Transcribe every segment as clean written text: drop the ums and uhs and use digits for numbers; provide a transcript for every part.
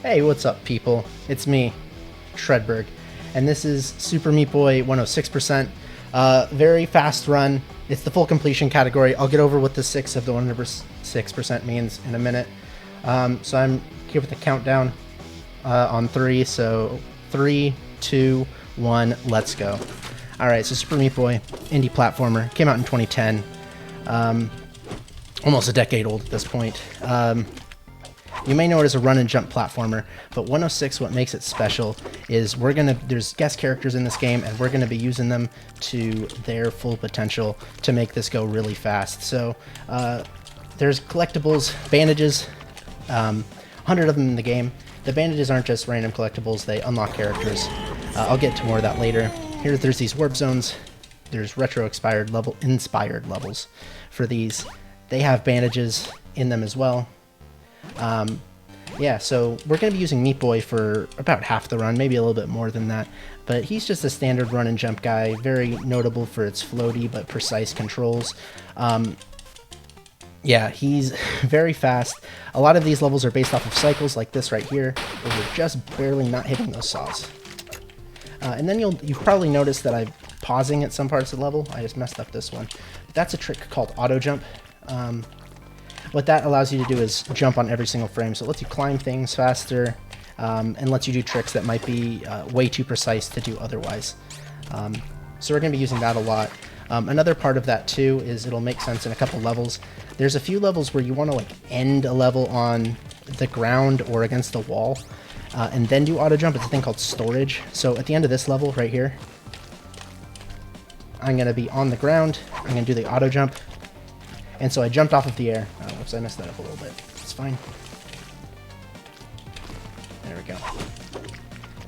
Hey, what's up, people? It's me, Shredberg, and this is Super Meat Boy 106%. Very fast run. It's the full completion category. I'll get over what the 6 of the 106% means in a minute. So I'm here with the countdown on 3. So 3, 2, 1, let's go. Alright, so Super Meat Boy, indie platformer, came out in 2010. Almost a decade old at this point. You may know it as a run and jump platformer, but 106, what makes it special is there's guest characters in this game, and we're gonna be using them to their full potential to make this go really fast. So there's collectibles, bandages, 100 of them in the game. The bandages aren't just random collectibles, they unlock characters. I'll get to more of that later. There's these warp zones. There's inspired levels for these. They have bandages in them as well. Yeah, so we're going to be using Meat Boy for about half the run, maybe a little bit more than that, but he's just a standard run and jump guy, very notable for its floaty but precise controls. Yeah, he's very fast. A lot of these levels are based off of cycles like this right here, where we're just barely not hitting those saws. And then you've probably noticed that I'm pausing at some parts of the level. I just messed up this one. That's a trick called auto jump. What that allows you to do is jump on every single frame, so it lets you climb things faster and lets you do tricks that might be way too precise to do otherwise. So we're going to be using that a lot. Another part of that too is it'll make sense in a couple levels. There's a few levels where you want to end a level on the ground or against the wall and then do auto jump. It's a thing called storage. So at the end of this level right here, I'm going to be on the ground. I'm going to do the auto jump. And so I jumped off of the air. Oh, whoops, I messed that up a little bit. It's fine. There we go.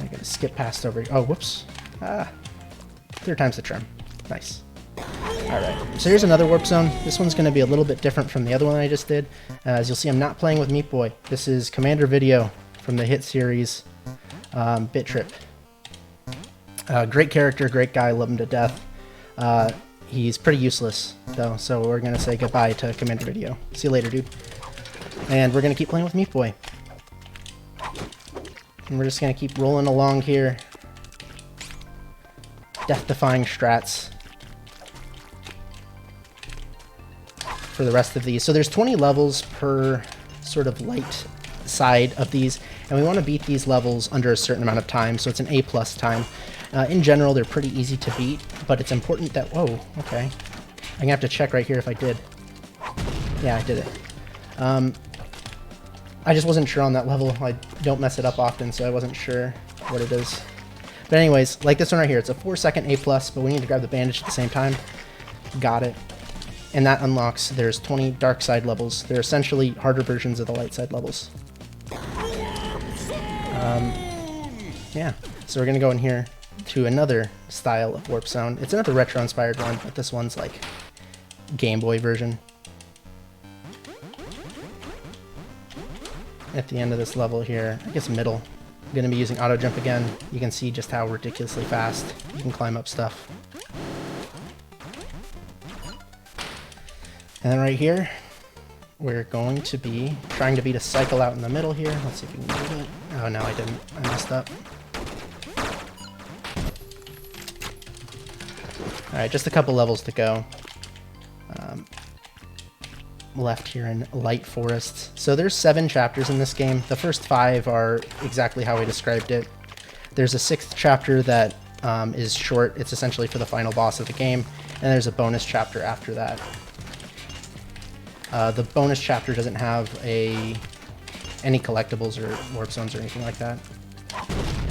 I gotta skip past over here. Oh, whoops. Third time's the charm. Nice. Alright, so here's another warp zone. This one's going to be a little bit different from the other one I just did. As you'll see, I'm not playing with Meat Boy. This is Commander Video from the hit series Bit Trip. Great character, great guy, love him to death. He's pretty useless, though, so we're going to say goodbye to Commander Video. See you later, dude. And we're going to keep playing with Meat Boy. And we're just going to keep rolling along here. Death-defying strats for the rest of these. So there's 20 levels per sort of light side of these, and we want to beat these levels under a certain amount of time, so it's an A+ time. In general, they're pretty easy to beat, but it's important that... Whoa, okay. I'm gonna have to check right here if I did. Yeah, I did it. I just wasn't sure on that level. I don't mess it up often, so I wasn't sure what it is. But anyways, like this one right here, it's a 4-second A+, but we need to grab the bandage at the same time. Got it. And that unlocks, there's 20 dark side levels. They're essentially harder versions of the light side levels. Yeah, so we're gonna go in here to another style of warp zone. It's another retro-inspired one, but this one's like Game Boy version. At the end of this level here, I guess middle, I'm going to be using auto jump again. You can see just how ridiculously fast you can climb up stuff. And then right here, we're going to be trying to beat a cycle out in the middle here. Let's see if we can do it. Oh no, I didn't. I messed up. Alright, just a couple levels to go. Left here in Light Forests. So there's 7 chapters in this game. The first 5 are exactly how we described it. There's a 6th chapter that is short. It's essentially for the final boss of the game. And there's a bonus chapter after that. The bonus chapter doesn't have any collectibles or warp zones or anything like that.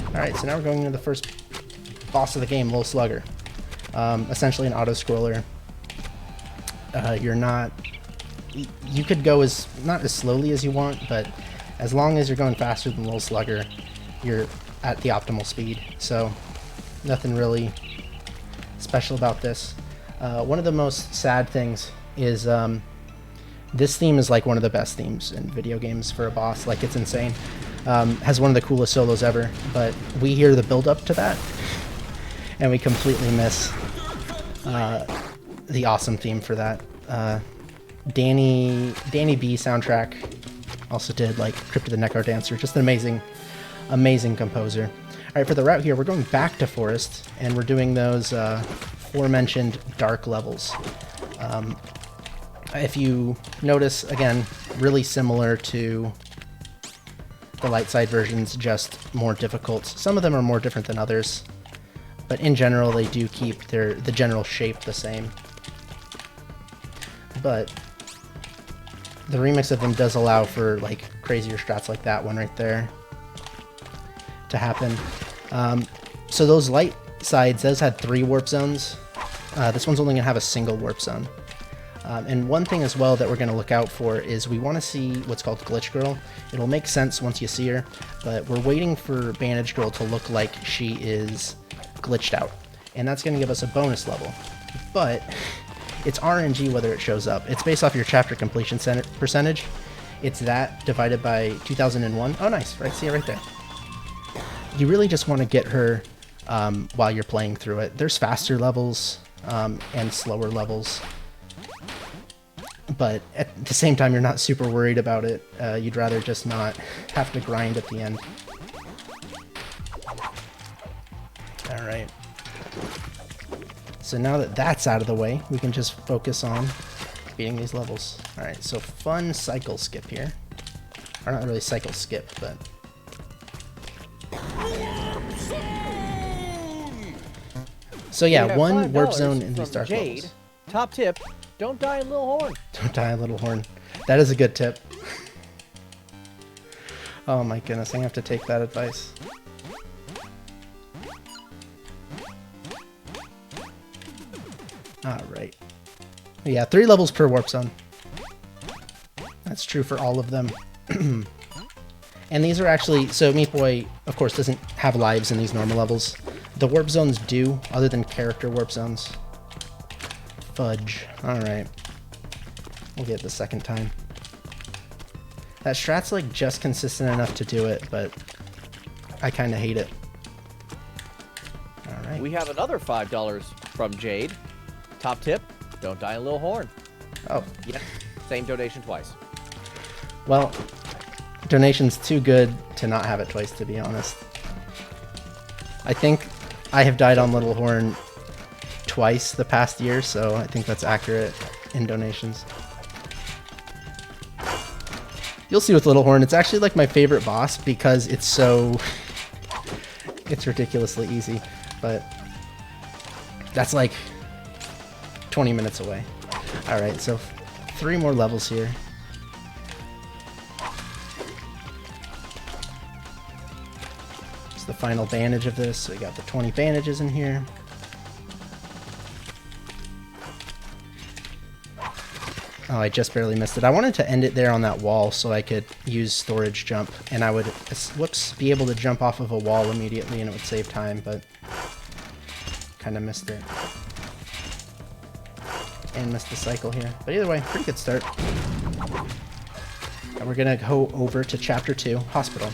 Alright, so now we're going into the first boss of the game, Lil Slugger. Essentially an auto-scroller. You could go not as slowly as you want, but as long as you're going faster than Lil Slugger, you're at the optimal speed. So nothing really special about this. One of the most sad things is this theme is like one of the best themes in video games for a boss. Like, it's insane. Has one of the coolest solos ever, but we hear the build up to that and we completely miss the awesome theme for that. Danny B soundtrack Also did like Crypt of the Necrodancer. Just an amazing, amazing composer. All right, for the route here, we're going back to Forest, and we're doing those aforementioned dark levels. If you notice, again, really similar to the light side versions, just more difficult. Some of them are more different than others, but in general, they do keep the general shape the same. But the remix of them does allow for like crazier strats like that one right there to happen. So those light sides, those had 3 warp zones. This one's only gonna have a single warp zone. And one thing as well that we're going to look out for is we want to see what's called Glitch Girl. It'll make sense once you see her, but we're waiting for Bandage Girl to look like she is glitched out. And that's going to give us a bonus level. But it's RNG whether it shows up. It's based off your chapter completion percentage. It's that divided by 2001. Oh, nice. Right, see it right there. You really just want to get her while you're playing through it. There's faster levels and slower levels. But at the same time, you're not super worried about it. You'd rather just not have to grind at the end. Alright. So now that that's out of the way, we can just focus on beating these levels. Alright, so fun cycle skip here. Or not really cycle skip, but... So yeah, one warp zone in these dark levels. Top tip, don't die in Little Horn. Don't die in Little Horn. That is a good tip. Oh my goodness, I have to take that advice. Alright. Yeah, 3 levels per warp zone. That's true for all of them. And these are actually... So Meat Boy, of course, doesn't have lives in these normal levels. The warp zones do, other than character warp zones. Fudge. Alright. We'll get it the second time. That strat's like just consistent enough to do it, but I kind of hate it. Alright. We have another $5 from Jade. Top tip, don't die in Little Horn. Oh. Yeah, same donation twice. Well, donation's too good to not have it twice, to be honest. I think I have died on Little Horn twice the past year, so I think that's accurate in donations. You'll see with Little Horn, it's actually like my favorite boss because it's so... it's ridiculously easy, but that's like 20 minutes away. Alright, so 3 more levels here. It's the final bandage of this, so we got the 20 bandages in here. Oh, I just barely missed it. I wanted to end it there on that wall so I could use storage jump, and I would, whoops, be able to jump off of a wall immediately, and it would save time, but kind of missed it. And missed the cycle here. But either way, pretty good start. And we're going to go over to Chapter 2, Hospital.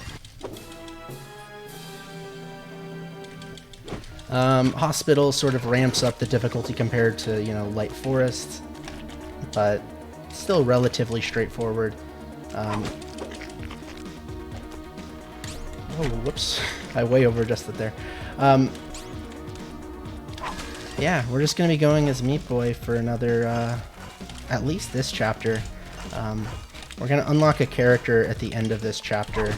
Hospital sort of ramps up the difficulty compared to, you know, Light Forest, but still relatively straightforward. Oh, whoops. I way over adjusted there. Yeah, we're just going to be going as Meat Boy for another, at least this chapter. We're going to unlock a character at the end of this chapter,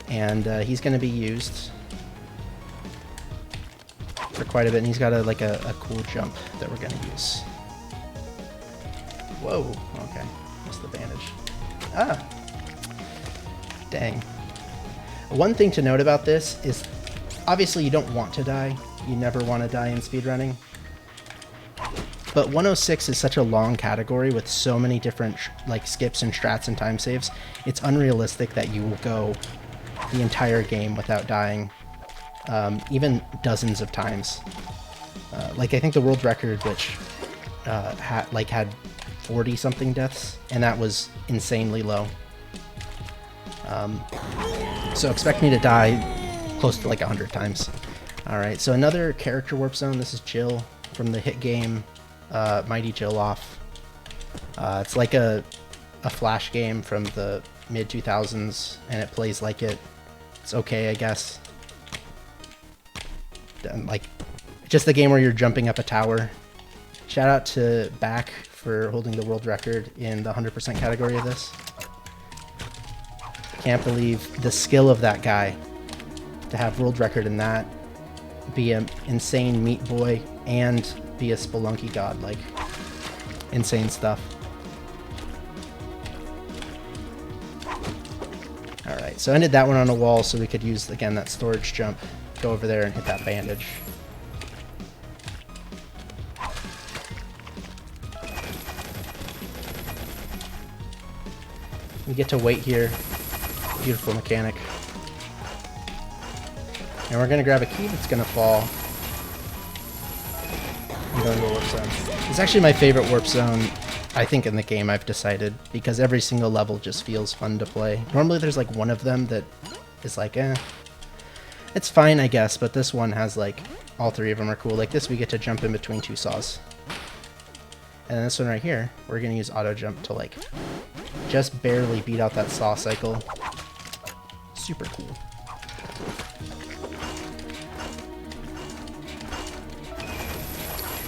and he's going to be used for quite a bit, and he's got a cool jump that we're going to use. Whoa, okay. Missed the bandage. Ah! Dang. One thing to note about this is, obviously you don't want to die. You never want to die in speedrunning. But 106 is such a long category with so many different like skips and strats and time saves, it's unrealistic that you will go the entire game without dying, even dozens of times. Like I think the world record, which had 40 something deaths, and that was insanely low. So expect me to die close to like 100 times. Alright, so another character warp zone. This is Jill from the hit game Mighty Jill Off. It's like a flash game from the mid 2000s, and it plays like it. It's okay, I guess. Like, just the game where you're jumping up a tower. Shout out to Back for holding the world record in the 100% category of this. Can't believe the skill of that guy to have world record in that, be an insane meat boy, and be a Spelunky god. Like, insane stuff. Alright, so I ended that one on a wall so we could use, again, that storage jump. Go over there and hit that bandage. We get to wait here. Beautiful mechanic. And we're going to grab a key that's going to fall. And go into a warp zone. It's actually my favorite warp zone, I think, in the game, I've decided, because every single level just feels fun to play. Normally there's like one of them that is like, it's fine, I guess, but this one has like, all three of them are cool. Like this, we get to jump in between two saws. And then this one right here, we're going to use auto jump to like, just barely beat out that saw cycle. Super cool.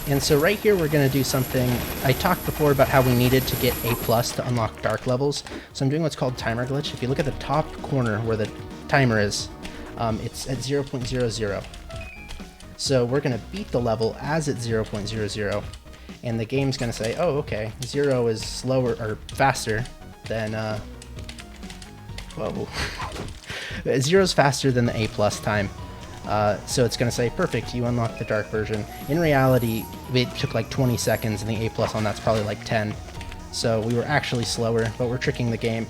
And so right here we're going to do something. I talked before about how we needed to get A+ to unlock dark levels. So I'm doing what's called timer glitch. If you look at the top corner where the timer is, it's at 0.00. So we're going to beat the level as it's 0.00. And the game's going to say, oh, okay, 0 is slower or faster than, whoa. 0 is faster than the A+ time. So it's going to say, perfect, you unlock the dark version. In reality, it took like 20 seconds, and the A+ on that's probably like 10. So we were actually slower, but we're tricking the game.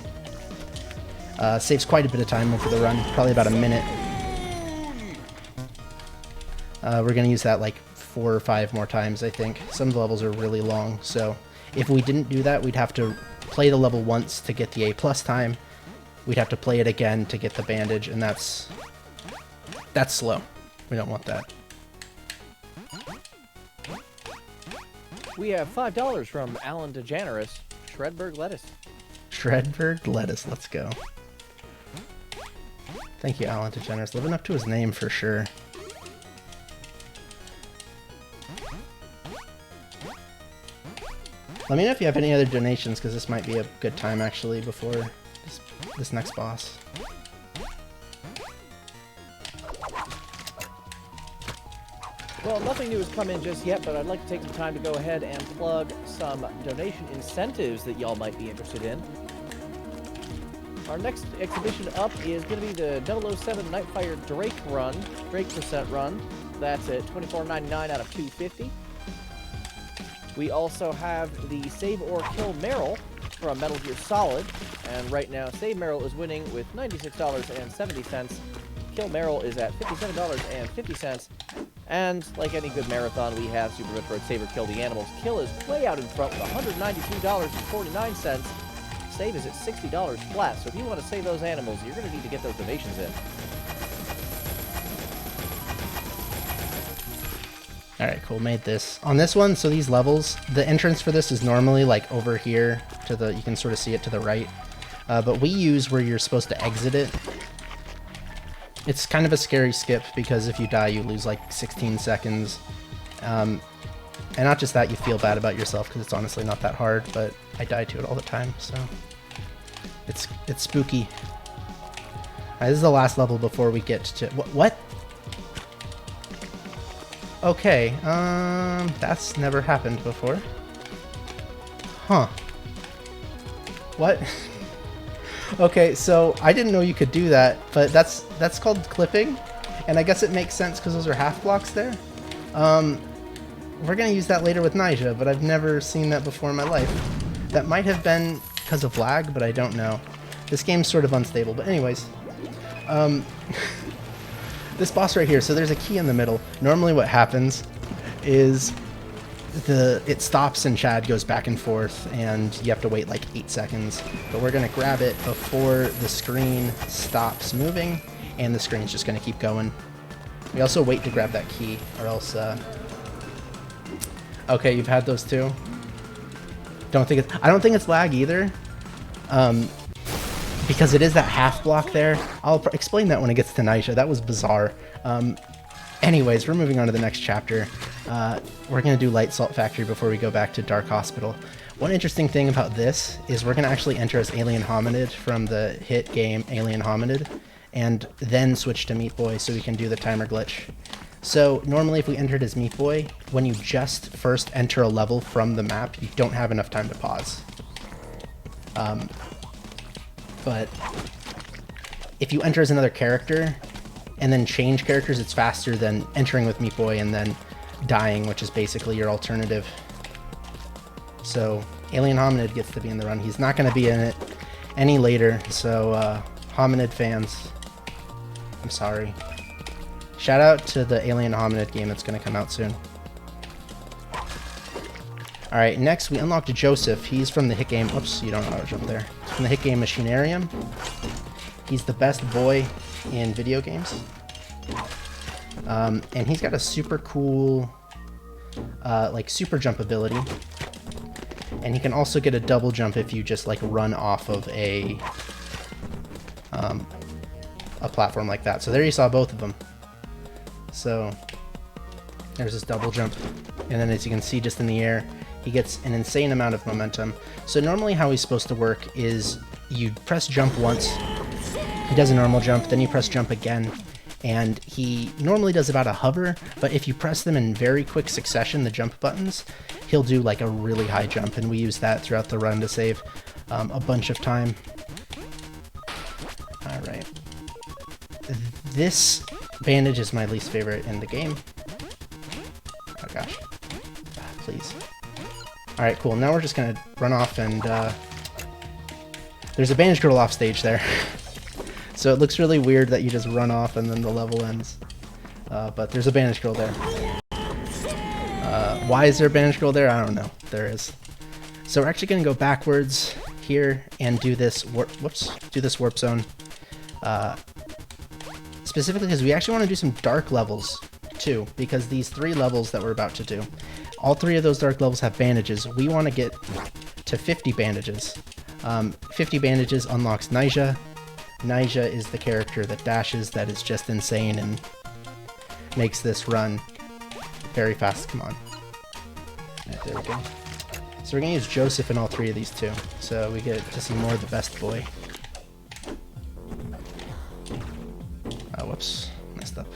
Saves quite a bit of time over the run, probably about a minute. We're going to use that like 4 or 5 more times, I think. Some of the levels are really long, so if we didn't do that, we'd have to play the level once to get the A+ time. We'd have to play it again to get the bandage, and that's slow. We don't want that. We have $5 from Alan DeGeneres. Shredberg lettuce. Shredberg lettuce, let's go. Thank you, Alan DeGeneres. Living up to his name for sure. Let me know if you have any other donations, because this might be a good time actually before this next boss. Well, nothing new has come in just yet, but I'd like to take some time to go ahead and plug some donation incentives that y'all might be interested in. Our next exhibition up is going to be the 007 Nightfire Drake percent run. That's at $24.99 out of $2.50. We also have the Save or Kill Meryl from Metal Gear Solid, and right now Save Meryl is winning with $96.70. Kill Meryl is at $57.50. And like any good marathon, we have Super Metroid Save or Kill the Animals. Kill is way out in front with $193.49. Save is at $60 flat. So if you want to save those animals, you're going to need to get those donations in. Alright, cool, made this. On this one, so these levels, the entrance for this is normally like over here to the, you can sort of see it to the right. But we use where you're supposed to exit it. It's kind of a scary skip because if you die, you lose like 16 seconds. And not just that, you feel bad about yourself because it's honestly not that hard, but I die to it all the time, so it's spooky. Alright, this is the last level before we get to... What? Okay, that's never happened before. Huh. What? Okay, so I didn't know you could do that, but that's called clipping, and I guess it makes sense because those are half blocks there. We're gonna use that later with Nyjah, but I've never seen that before in my life. That might have been because of lag, but I don't know. This game's sort of unstable, but anyways. This boss right here, so there's a key in the middle. Normally what happens is it stops and Chad goes back and forth and you have to wait like 8 seconds. But we're gonna grab it before the screen stops moving and the screen's just gonna keep going. We also wait to grab that key or else, okay, you've had those too? I don't think it's lag either. because it is that half block there. I'll explain that when it gets to Naija. That was bizarre. Anyways, we're moving on to the next chapter. We're going to do Light Salt Factory before we go back to Dark Hospital. One interesting thing about this is we're going to actually enter as Alien Hominid from the hit game Alien Hominid, and then switch to Meat Boy so we can do the timer glitch. So normally if we entered as Meat Boy, when you just first enter a level from the map, you don't have enough time to pause. But if you enter as another character and then change characters, it's faster than entering with Meat Boy and then dying, which is basically your alternative. So Alien Hominid gets to be in the run. He's not going to be in it any later, so Hominid fans, I'm sorry. Shout out to the Alien Hominid game that's going to come out soon. Alright, next we unlocked Joseph. He's from the hit game. Oops, you don't know how to jump there. From the hit game Machinarium. He's the best boy in video games. And he's got a super cool, like, super jump ability. And he can also get a double jump if you just, like, run off of a platform like that. So there you saw both of them. So there's this double jump, and then as you can see just in the air, he gets an insane amount of momentum. So normally how he's supposed to work is you press jump once, he does a normal jump, then you press jump again, and he normally does about a hover, but if you press them in very quick succession, the jump buttons, he'll do like a really high jump, and we use that throughout the run to save a bunch of time. Alright. This bandage is my least favorite in the game. Oh gosh. Please. Alright, cool. Now we're just gonna run off and, there's a bandage girl off stage there. So it looks really weird that you just run off and then the level ends. But there's a bandage girl there. Why is there a bandage girl there? I don't know. There is. So we're actually gonna go backwards here and do this warp, do this warp zone. Specifically because we actually want to do some dark levels too, because these 3 levels that we're about to do, all 3 of those dark levels have bandages. We want to get to 50 bandages. 50 bandages unlocks Naija. Naija is the character that dashes, that is just insane and makes this run very fast. Come on. Right, there we go. So we're going to use Joseph in all 3 of these too, so we get to see more of the best boy. Oh, whoops. Messed up.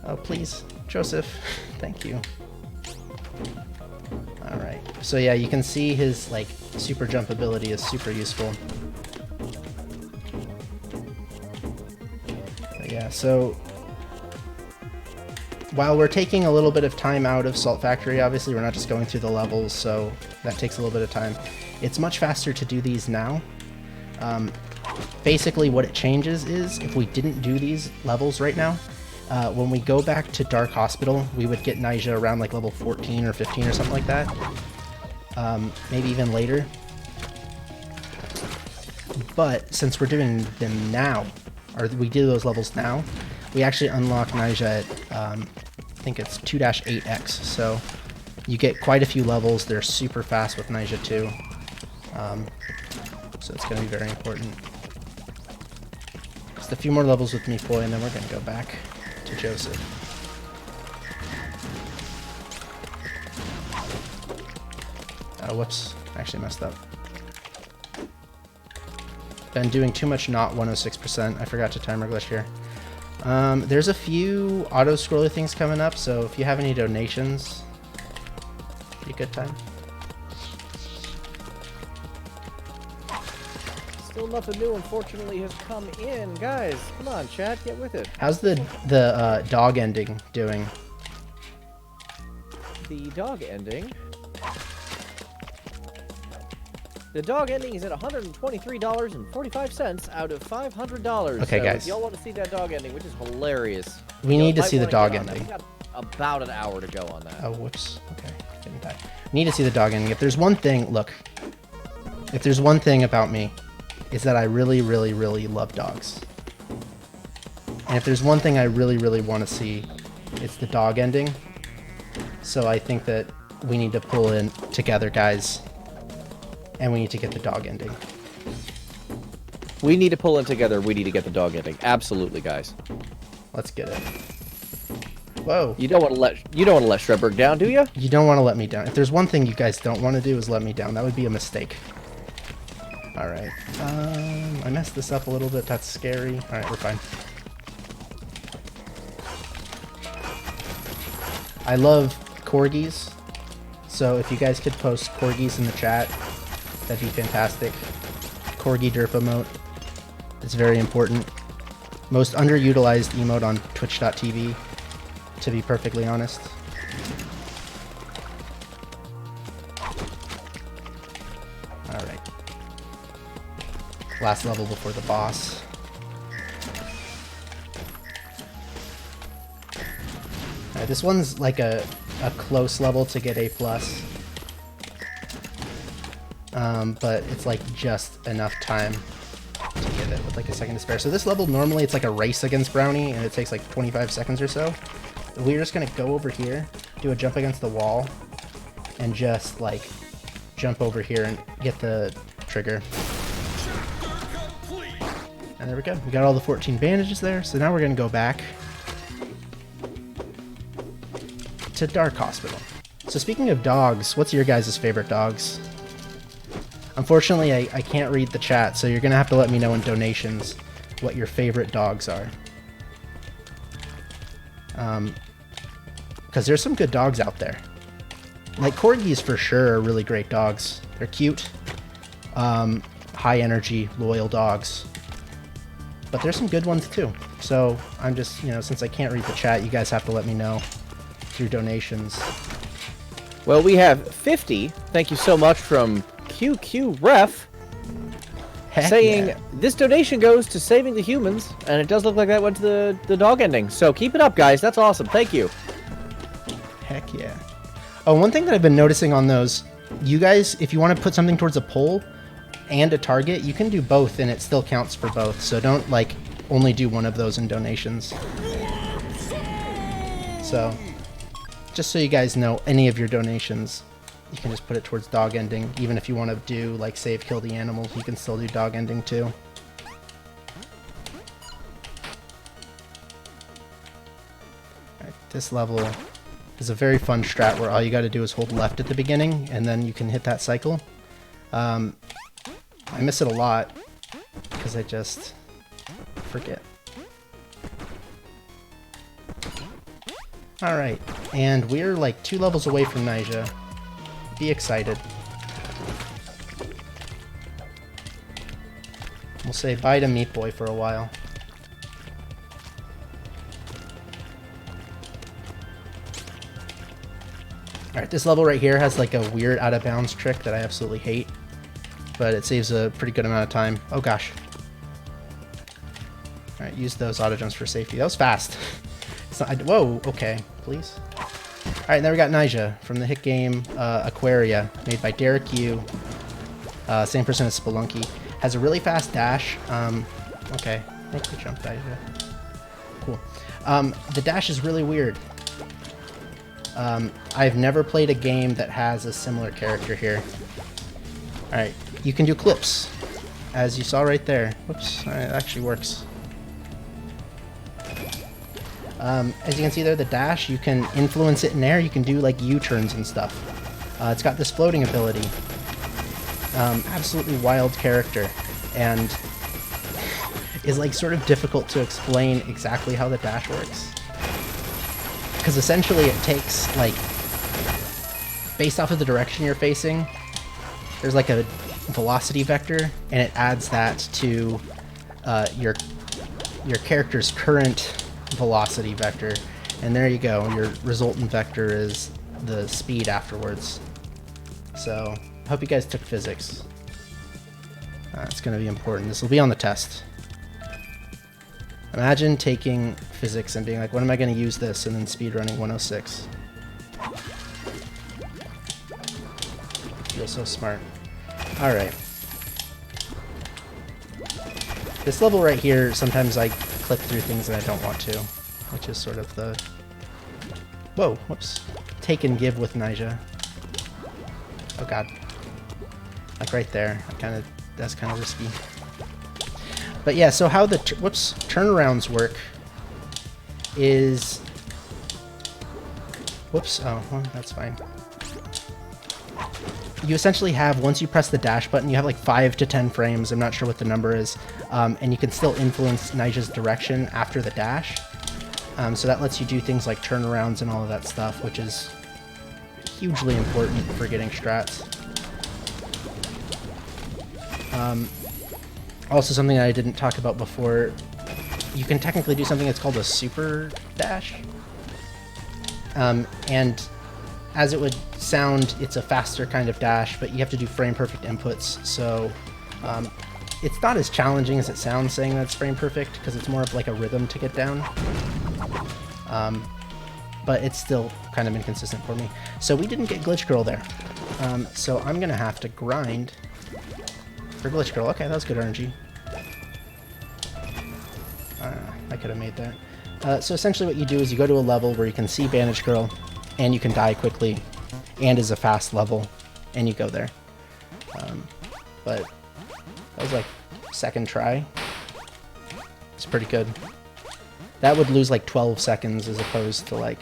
Oh, please. Joseph. Thank you. Alright. So yeah, you can see his, like, super jump ability is super useful. But yeah, so while we're taking a little bit of time out of Salt Factory, obviously we're not just going through the levels, so that takes a little bit of time. It's much faster to do these now. Basically what it changes is, if we didn't do these levels right now, when we go back to Dark Hospital, we would get Naija around like level 14 or 15 or something like that. Maybe even later. But since we're doing them now, or we do those levels now, we actually unlock Naija at, I think it's 2-8x, so you get quite a few levels. They're super fast with Naija too. So it's going to be very important. Just a few more levels with Meat Boy, and then we're going to go back to Joseph. Oh, whoops. I actually messed up. Been doing too much not 106%. I forgot to timer glitch here. There's a few auto-scroller things coming up, so if you have any donations, be a good time. Still nothing new, unfortunately, has come in. Guys, come on, chat, get with it. How's the dog ending doing? The dog ending? The dog ending is at $123.45 out of $500. Okay, so guys. If y'all want to see that dog ending, which is hilarious. We need to see the dog ending. We got about an hour to go on that. Oh, whoops. Okay, getting back. Need to see the dog ending. If there's one thing, look. If there's one thing about me, is that I really, really, really love dogs. And if there's one thing I really, really want to see, it's the dog ending. So I think that we need to pull in together, guys. And we need to get the dog ending. We need to pull in together. We need to get the dog ending. Absolutely, guys. Let's get it. Whoa. You don't want to let Shredberg down, do you? You don't want to let me down. If there's one thing you guys don't want to do is let me down. That would be a mistake. Alright. I messed this up a little bit. That's scary. Alright, we're fine. I love corgis. So if you guys could post corgis in the chat, that'd be fantastic. Corgi derp emote. It's very important. Most underutilized emote on twitch.tv, to be perfectly honest. Alright. Last level before the boss. Alright, this one's like a close level to get A+. But it's like just enough time to get it with like a second to spare. So this level, normally it's like a race against Brownie, and it takes like 25 seconds or so. We're just gonna go over here, do a jump against the wall, and just like jump over here and get the trigger. And there we go. We got all the 14 bandages there. So now we're gonna go back to Dark Hospital. So speaking of dogs, what's your guys' favorite dogs? Unfortunately, I can't read the chat, so you're gonna have to let me know in donations what your favorite dogs are. Because there's some good dogs out there. Like corgis for sure are really great dogs. They're cute, high energy, loyal dogs. But there's some good ones too. So I'm just, you know, since I can't read the chat, you guys have to let me know through donations. Well, we have 50. Thank you so much from QQ Ref. Heck Saying yeah. this donation goes to saving the humans, and it does look like that went to the dog ending. So keep it up, guys. That's awesome. Thank you. Heck yeah. Oh, one thing that I've been noticing on those, you guys, if you want to put something towards a pole and a target, you can do both, and it still counts for both. So don't, like, only do one of those in donations. So, just so you guys know, any of your donations, you can just put it towards dog ending. Even if you want to do, like, save, kill the animals, you can still do dog ending, too. Alright, this level is a very fun strat where all you got to do is hold left at the beginning, and then you can hit that cycle. I miss it a lot, because I just forget. Alright, and we're like 2 levels away from Nyjah. Be excited. We'll say bye to Meat Boy for a while. Alright, this level right here has like a weird out of bounds trick that I absolutely hate. But it saves a pretty good amount of time. Oh gosh. Alright, use those auto jumps for safety. That was fast. It's not, whoa, okay, please. Alright, then we got Nyjah from the hit game Aquaria, made by Derek Yu. Same person as Spelunky. Has a really fast dash. Okay, thank you, jump Nyjah. Cool. The dash is really weird. I've never played a game that has a similar character here. Alright, you can do clips, as you saw right there. Whoops, alright, it actually works. As you can see there, the dash, you can influence it in air, you can do like U-turns and stuff. It's got this floating ability. Absolutely wild character, and is like sort of difficult to explain exactly how the dash works. Because essentially it takes, like, based off of the direction you're facing, there's like a velocity vector, and it adds that to your character's current velocity vector, and there you go. Your resultant vector is the speed afterwards. So I hope you guys took physics. It's going to be important. This will be on the test. Imagine taking physics and being like, when am I going to use this, and then speedrunning 106. Feels so smart. Alright. This level right here, sometimes I click through things that I don't want to, which is sort of the... Whoa, whoops. Take and give with Nyjah. Oh god. Like right there. That's kind of risky. But yeah, so how the turnarounds work is... Whoops, oh, well, that's fine. You essentially have, once you press the dash button, you have like 5 to 10 frames, I'm not sure what the number is, and you can still influence Nija's direction after the dash. So that lets you do things like turnarounds and all of that stuff, which is hugely important for getting strats. Also, something that I didn't talk about before, you can technically do something that's called a super dash. And as it would sound, it's a faster kind of dash, but you have to do frame perfect inputs. So it's not as challenging as it sounds saying that it's frame perfect, because it's more of like a rhythm to get down. But it's still kind of inconsistent for me. So we didn't get Glitch Girl there. So I'm going to have to grind for Glitch Girl. Okay, that was good RNG. I could have made that. So essentially what you do is you go to a level where you can see Bandage Girl, and you can die quickly, and is a fast level, and you go there. But that was like second try. It's pretty good. That would lose like 12 seconds as opposed to like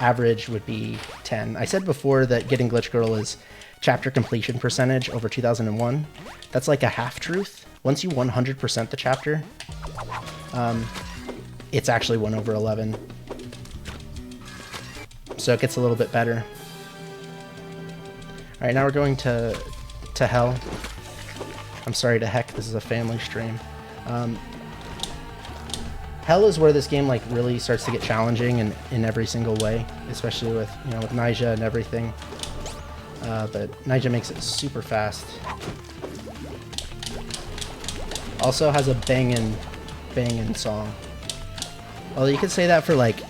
average would be 10. I said before that getting Glitch Girl is chapter completion percentage over 2001. That's like a half-truth. Once you 100% the chapter, it's actually 1 over 11. So it gets a little bit better. Alright, now we're going to hell. I'm sorry to heck, this is a family stream. Hell is where this game like really starts to get challenging in every single way, especially with, you know, with Nija and everything. But Nija makes it super fast. Also has a bangin' song. Although you could say that for like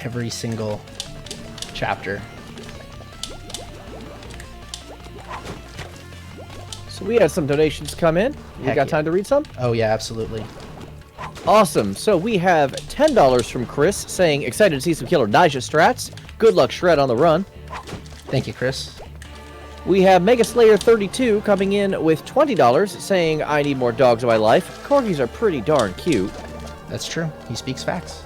every single chapter. So we had some donations come in. You got time to read some? Oh yeah, absolutely. Awesome. So we have $10 from Chris saying, excited to see some killer Nija strats. Good luck, Shred, on the run. Thank you, Chris. We have Mega Slayer 32 coming in with $20 saying, I need more dogs in my life. Corgis are pretty darn cute. That's true. He speaks facts.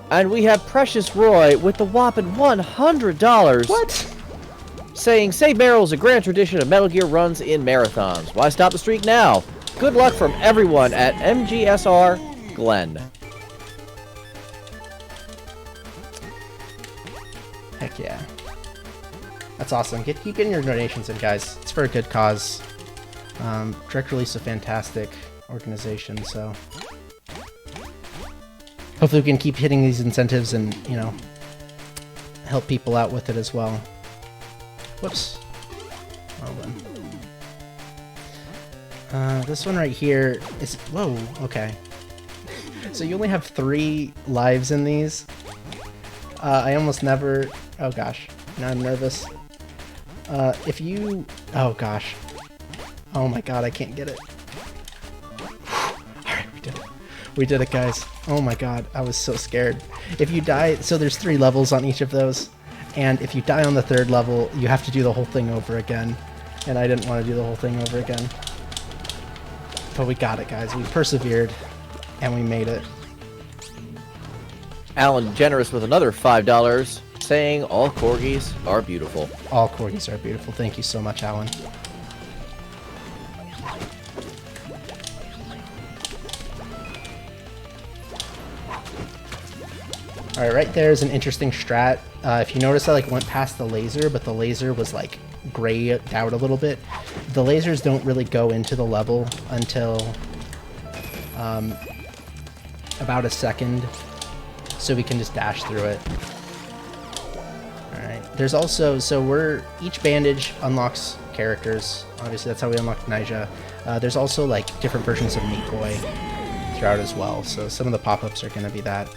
And we have Precious Roy with the whopping $100. What? Saying, Save Barrel is a grand tradition of Metal Gear runs in marathons. Why stop the streak now? Good luck from everyone at MGSR Glenn. Heck yeah. That's awesome. Keep getting your donations in, guys. It's for a good cause. Direct Release is a fantastic organization, so hopefully we can keep hitting these incentives and, you know, help people out with it as well. Whoops. Well then. This one right here is... Whoa, okay. So you only have 3 lives in these. I almost never... Oh gosh. Now I'm nervous. If you... Oh gosh. Oh my god, I can't get it. Alright, we did it. We did it, guys. Oh my god, I was so scared. If you die... So there's 3 levels on each of those. And if you die on the 3rd level, you have to do the whole thing over again. And I didn't want to do the whole thing over again. But we got it, guys. We persevered. And we made it. Alan Generous with another $5 saying, all Corgis are beautiful. All Corgis are beautiful. Thank you so much, Alan. Alright, right there is an interesting strat. If you notice, I like went past the laser, but the laser was like grayed out a little bit. The lasers don't really go into the level until about a second, so we can just dash through it. Alright, there's also, so each bandage unlocks characters. Obviously, that's how we unlocked Nija. There's also like different versions of Meat Boy throughout as well, so some of the pop-ups are going to be that.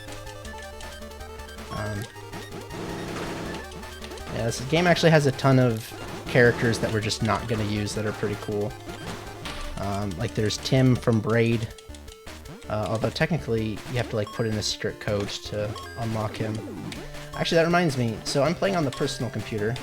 Yeah, this game actually has a ton of characters that we're just not going to use that are pretty cool. Like there's Tim from Braid, although technically you have to like put in a secret code to unlock him. Actually, that reminds me, so I'm playing on the personal computer.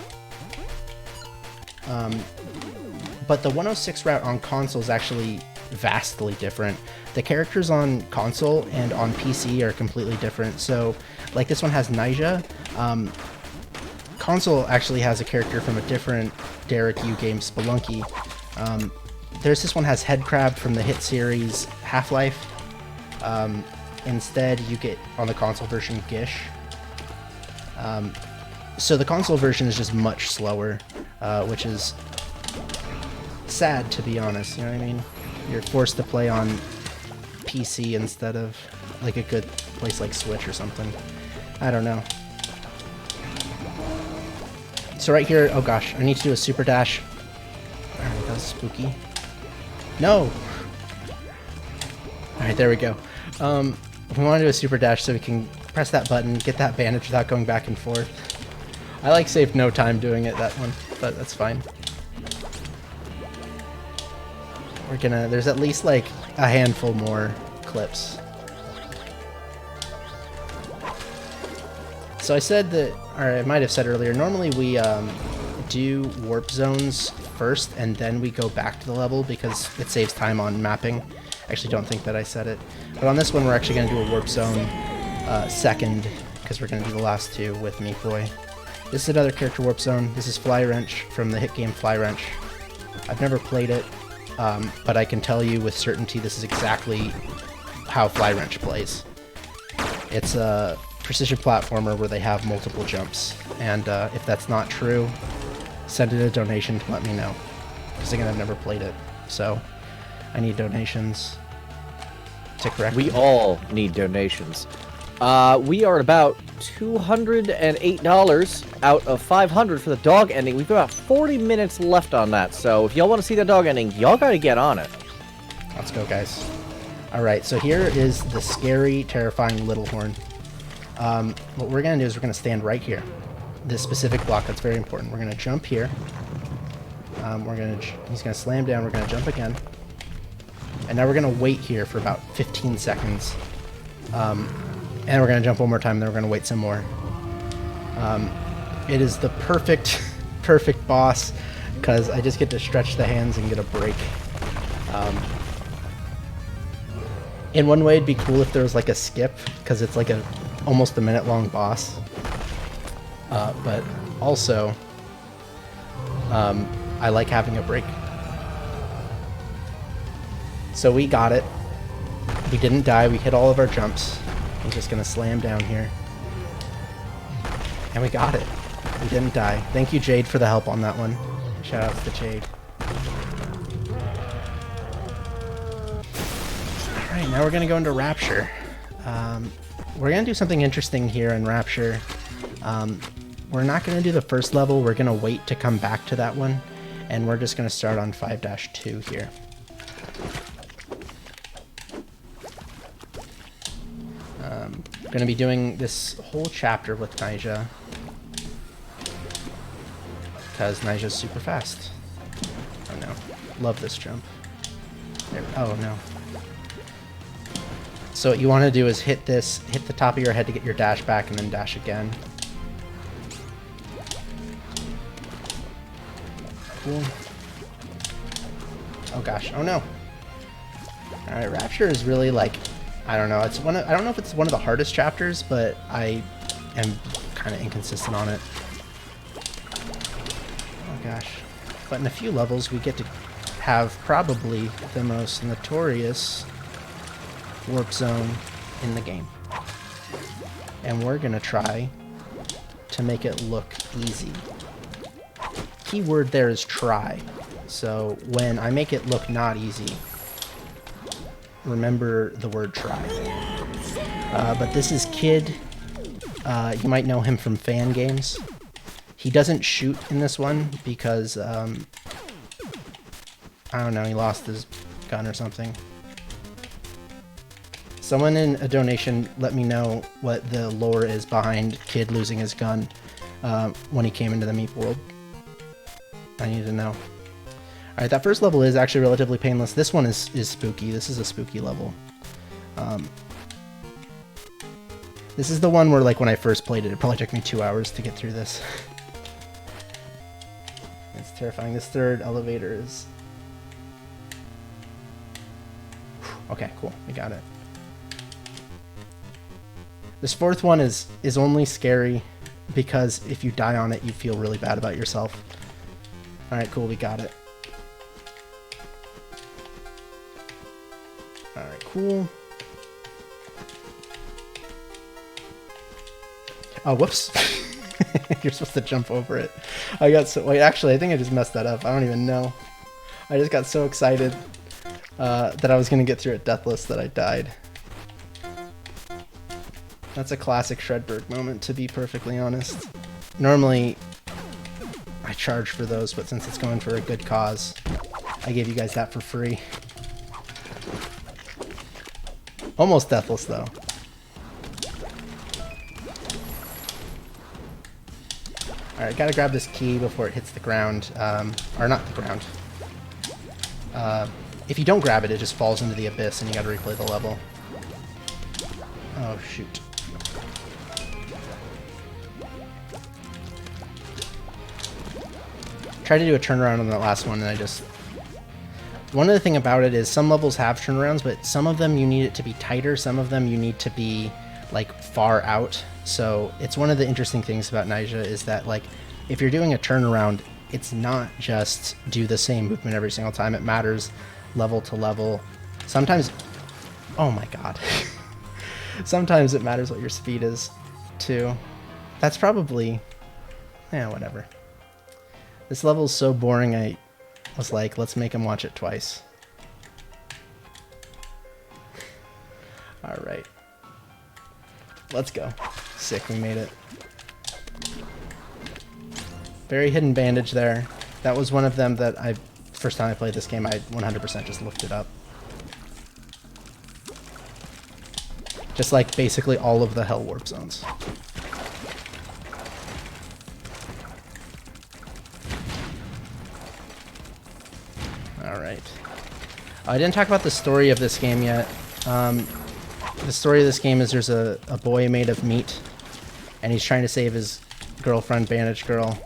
But the 106 route on console is actually vastly different. The characters on console and on PC are completely different. So, like this one has Nyjah. Console actually has a character from a different Derek Yu game, Spelunky. There's this one has Headcrab from the hit series Half-Life. Instead, you get on the console version Gish. So the console version is just much slower, which is sad, to be honest. You know what I mean? You're forced to play on PC instead of like a good place like Switch or something. I don't know. So right here, oh gosh, I need to do a super dash. Alright, that was spooky. No! Alright, there we go. We want to do a super dash so we can press that button, get that bandage without going back and forth. I like saved no time doing it, that one, but that's fine. We're gonna, there's at least like a handful more clips. So I said that, or I might have said earlier, normally we do warp zones first and then we go back to the level because it saves time on mapping. I actually don't think that I said it. But on this one we're actually going to do a warp zone second because we're going to do the last two with Meat Boy. This is another character warp zone. This is Fly Wrench from the hit game Fly Wrench. I've never played it, but I can tell you with certainty this is exactly how Fly Wrench plays. It's a precision platformer where they have multiple jumps, and if that's not true, send in a donation to let me know, because again, I've never played it, so I need donations to correct We me. all need donations. We are at about $208 out of $500 for the dog ending. We've got about 40 minutes left on that, so if y'all want to see that dog ending, y'all gotta get on it. Let's go, guys. Alright, so here is the scary, terrifying Little Horn. What we're going to do is we're going to stand right here. This specific block, that's very important. We're going to jump here. He's going to slam down, we're going to jump again. And now we're going to wait here for about 15 seconds. And we're going to jump one more time, then we're going to wait some more. It is the perfect, perfect boss, because I just get to stretch the hands and get a break. In one way, it'd be cool if there was like a skip, because it's like almost a minute-long boss. But also, I like having a break. So we got it. We didn't die. We hit all of our jumps. I'm just gonna slam down here. And we got it. We didn't die. Thank you, Jade, for the help on that one. Shout outs to Jade. Alright, now we're gonna go into Rapture. We're gonna do something interesting here in Rapture. We're not gonna do the first level. We're gonna wait to come back to that one. And we're just gonna start on 5-2 here. Going to be doing this whole chapter with Nyjah, because Nyjah's super fast. Oh no, love this jump. There, oh no. So what you want to do is hit the top of your head to get your dash back, and then dash again. Cool. Oh gosh, oh no. All right, Rapture is really like, I don't know. I don't know if it's one of the hardest chapters, but I am kind of inconsistent on it. Oh gosh. But in a few levels, we get to have probably the most notorious warp zone in the game. And we're gonna try to make it look easy. Key word there is try. So when I make it look not easy, remember the word try. But this is Kid. You might know him from fan games. He doesn't shoot in this one because, I don't know, he lost his gun or something. Someone in a donation let me know what the lore is behind Kid losing his gun when he came into the Meep world. I need to know. Alright, that first level is actually relatively painless. This one is spooky. This is a spooky level. This is the one where, like, when I first played it, it probably took me 2 hours to get through this. It's terrifying. This third elevator is Okay, cool. We got it. This fourth one is only scary because if you die on it, you feel really bad about yourself. Alright, cool. We got it. Alright, cool. Oh, whoops. You're supposed to jump over it. I got so... Wait, actually, I think I just messed that up. I don't even know. I just got so excited that I was going to get through it deathless that I died. That's a classic Shredberg moment, to be perfectly honest. Normally, I charge for those, but since it's going for a good cause, I gave you guys that for free. Almost deathless, though. Alright, gotta grab this key before it hits the ground. Or not the ground. If you don't grab it, it just falls into the abyss and you gotta replay the level. Oh, shoot. Tried to do a turnaround on that last one and I just... One of the thing about it is some levels have turnarounds, but some of them you need it to be tighter, some of them you need to be like far out. So it's one of the interesting things about Nyjah is that like if you're doing a turnaround, it's not just do the same movement every single time. It matters level to level. Sometimes, oh my god. Sometimes it matters what your speed is too. That's probably, yeah, whatever. This level is so boring, I was like, let's make him watch it twice. Alright. Let's go. Sick, we made it. Very hidden bandage there. That was one of them that first time I played this game, I 100% just looked it up. Just like basically all of the Hell Warp zones. Alright. I didn't talk about the story of this game yet. The story of this game is there's a boy made of meat, and he's trying to save his girlfriend, Bandage Girl.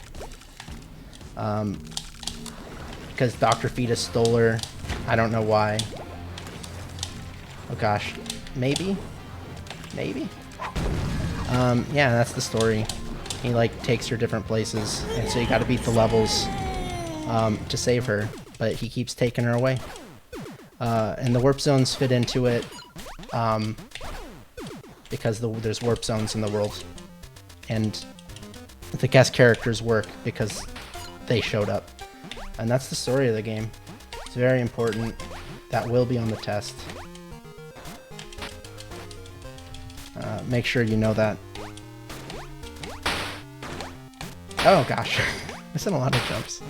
Because Dr. Fetus stole her. I don't know why. Oh gosh. Maybe? Maybe? Yeah, that's the story. He like takes her different places, and so you gotta beat the levels to save her. But he keeps taking her away. And the warp zones fit into it because there's warp zones in the world. And the guest characters work because they showed up. And that's the story of the game. It's very important. That will be on the test. Make sure you know that. Oh gosh. Missing a lot of jumps.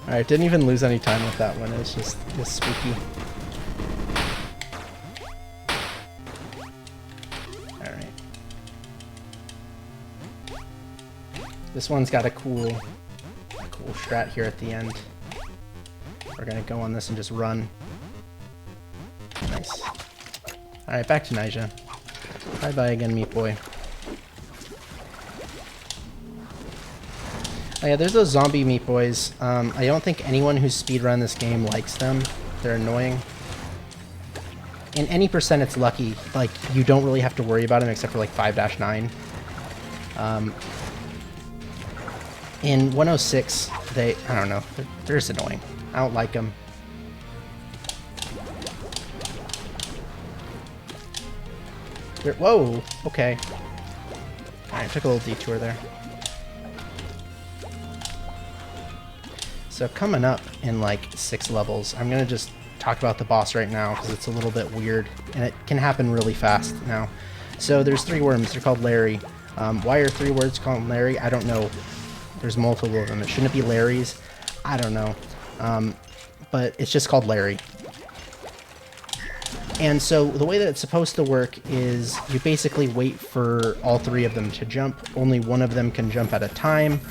Alright, didn't even lose any time with that one. It was just spooky. Alright. This one's got a cool strat here at the end. We're gonna go on this and just run. Nice. Alright, back to Nyjah. Bye-bye again, Meat Boy. Oh yeah, there's those zombie Meat Boys. I don't think anyone who's speedrun this game likes them. They're annoying. In any percent, it's lucky. Like, you don't really have to worry about them except for like 5-9. In 106, I don't know, they're just annoying. I don't like them. Whoa, okay. Alright, took a little detour there. So coming up in like 6 levels, I'm going to just talk about the boss right now because it's a little bit weird and it can happen really fast now. So there's 3 worms, they're called Larry. Why are 3 words called Larry? I don't know. There's multiple of them. It shouldn't be Larry's. I don't know. But it's just called Larry. And so the way that it's supposed to work is you basically wait for all 3 of them to jump. Only one of them can jump at a time.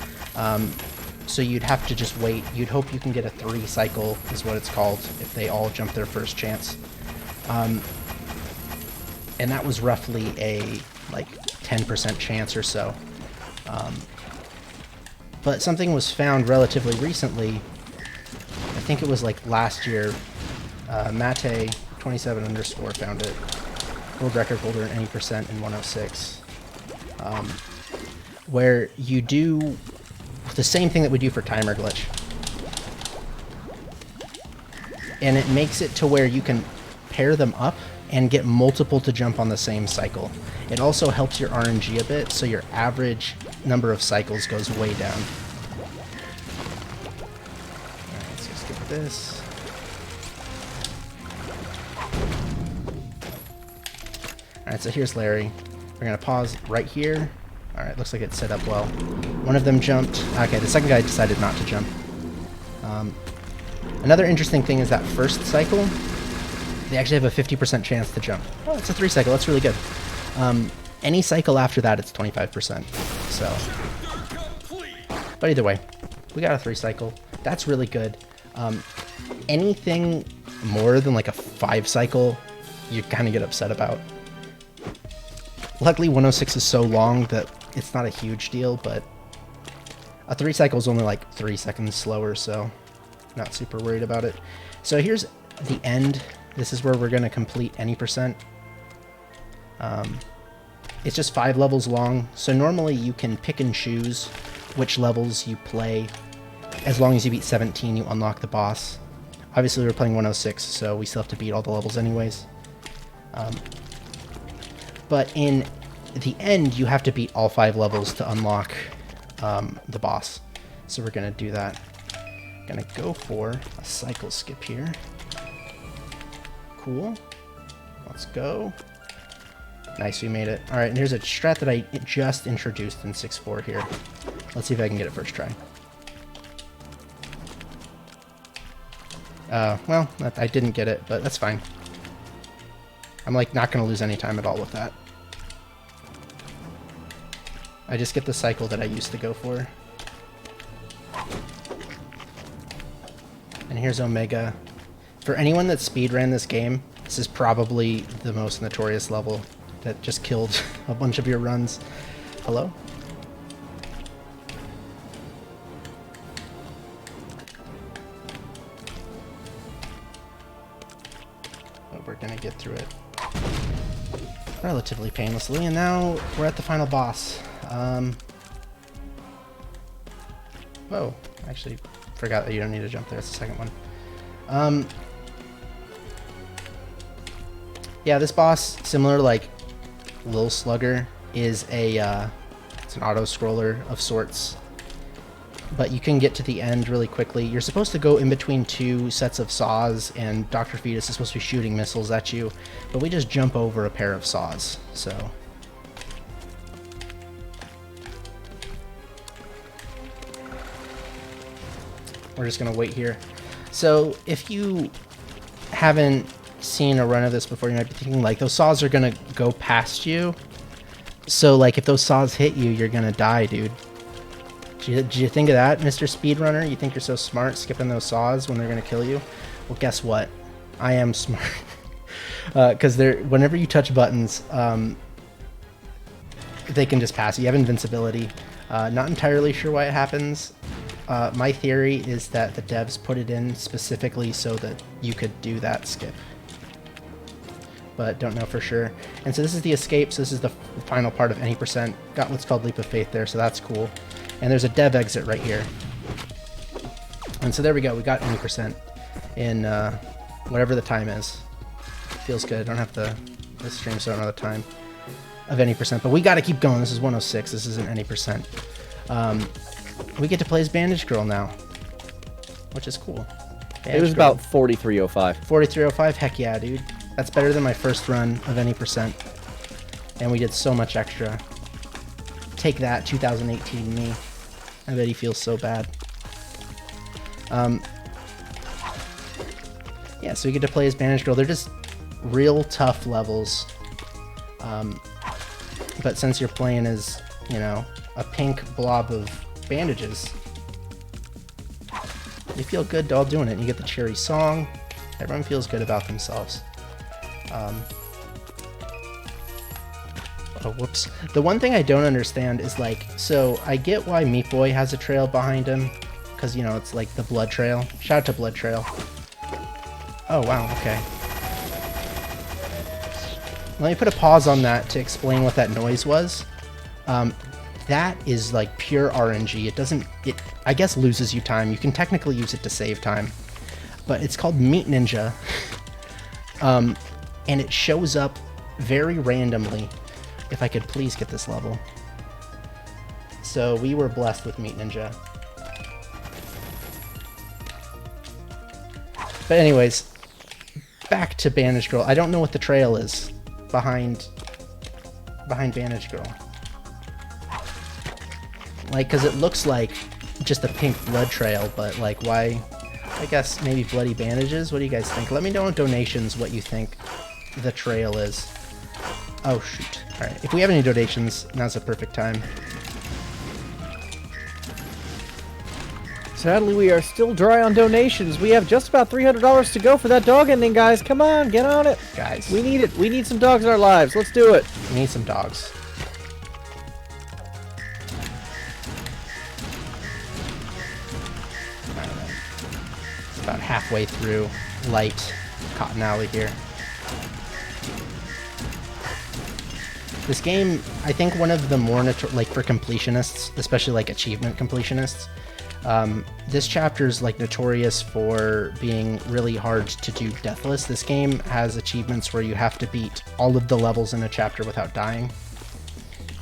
So you'd have to just wait. You'd hope you can get a 3 cycle, is what it's called, if they all jump their first chance. And that was roughly a, like, 10% chance or so. But something was found relatively recently. I think it was, like, last year. Mate 27 underscore found it. World record holder in any percent in 106. Where you do the same thing that we do for timer glitch. And it makes it to where you can pair them up and get multiple to jump on the same cycle. It also helps your RNG a bit, so your average number of cycles goes way down. Alright, let's just get this. Alright, so here's Larry. We're going to pause right here. Alright, looks like it's set up well. One of them jumped. Okay, the second guy decided not to jump. Another interesting thing is that first cycle, they actually have a 50% chance to jump. Oh, it's a 3 cycle. That's really good. Any cycle after that, it's 25%. So, but either way, we got a 3 cycle. That's really good. Anything more than like a 5 cycle, you kind of get upset about. Luckily, 106 is so long that it's not a huge deal, but a 3 cycle is only like 3 seconds slower, so not super worried about it. So here's the end. This is where we're going to complete any percent. It's just 5 levels long, so normally you can pick and choose which levels you play. As long as you beat 17, you unlock the boss. Obviously, we're playing 106, so we still have to beat all the levels anyways. But in the end, you have to beat all 5 levels to unlock the boss. So we're going to do that. Going to go for a cycle skip here. Cool. Let's go. Nice, we made it. Alright, and here's a strat that I just introduced in 6.4 here. Let's see if I can get it first try. Well, I didn't get it, but that's fine. I'm like not going to lose any time at all with that. I just get the cycle that I used to go for. And here's Omega. For anyone that speedran this game, this is probably the most notorious level that just killed a bunch of your runs. Hello? But we're gonna get through it relatively painlessly, and now we're at the final boss. Whoa, I actually forgot that you don't need to jump there. It's the second one. Yeah, this boss, similar like Lil Slugger, is it's an auto-scroller of sorts. But you can get to the end really quickly. You're supposed to go in between 2 sets of saws, and Dr. Fetus is supposed to be shooting missiles at you, but we just jump over a pair of saws, so... We're just gonna wait here. So, if you haven't seen a run of this before, you might be thinking, like, those saws are gonna go past you. So, like, if those saws hit you, you're gonna die, dude. Did you think of that, Mr. Speedrunner? You think you're so smart skipping those saws when they're gonna kill you? Well, guess what? I am smart. Because whenever you touch buttons, they can just pass you. You have invincibility. Not entirely sure why it happens. My theory is that the devs put it in specifically so that you could do that skip. But don't know for sure. And so this is the escape, so this is the final part of any percent. Got what's called Leap of Faith there, so that's cool. And there's a dev exit right here. And so there we go, we got any percent in whatever the time is. Feels good, I don't have to stream so I don't know the time of any percent, but we gotta keep going. This is 106, this isn't any percent. We get to play as Bandage Girl now, which is cool. It was about 4305. 4305, heck yeah, dude. That's better than my first run of any percent. And we did so much extra. Take that, 2018 me. I bet he feels so bad. Yeah, so we get to play as Bandage Girl. They're just real tough levels. But since you're playing as, you know, a pink blob of bandages, you feel good all doing it. You get the cheery song. Everyone feels good about themselves. Oh, whoops. The one thing I don't understand is, like, so I get why Meat Boy has a trail behind him, because, you know, it's like the blood trail. Shout out to Blood Trail. Oh, wow, okay. let me put a pause on that to explain what that noise was. That is like pure RNG. It doesn't, it I guess loses you time. You can technically use it to save time, but it's called Meat Ninja. And it shows up very randomly. If I could please get this level. So we were blessed with Meat Ninja. But anyways, back to Bandage Girl. I don't know what the trail is behind Bandage Girl. Like, because it looks like just a pink blood trail, but like, why? I guess maybe bloody bandages? What do you guys think? Let me know in donations what you think the trail is. Oh, shoot. Alright, if we have any donations, now's a perfect time. Sadly, we are still dry on donations. We have just about $300 to go for that dog ending, guys. Come on, get on it. Guys. We need it. We need some dogs in our lives. Let's do it. We need some dogs. About halfway through light Cotton Alley here. This game, I think one of the more, like for completionists, especially like achievement completionists, this chapter is like notorious for being really hard to do deathless. This game has achievements where you have to beat all of the levels in a chapter without dying.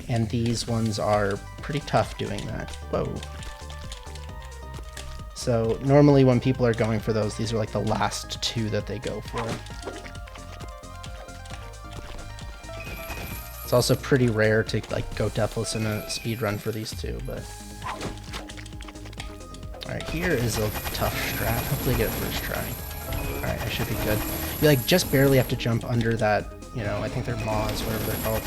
And these ones are pretty tough doing that. Whoa. So normally when people are going for those, these are like the last two that they go for. It's also pretty rare to like go deathless in a speed run for these two, but alright, here is a tough strat. Hopefully get it first try. Alright, I should be good. You like just barely have to jump under that, you know, I think they're maws, whatever they're called.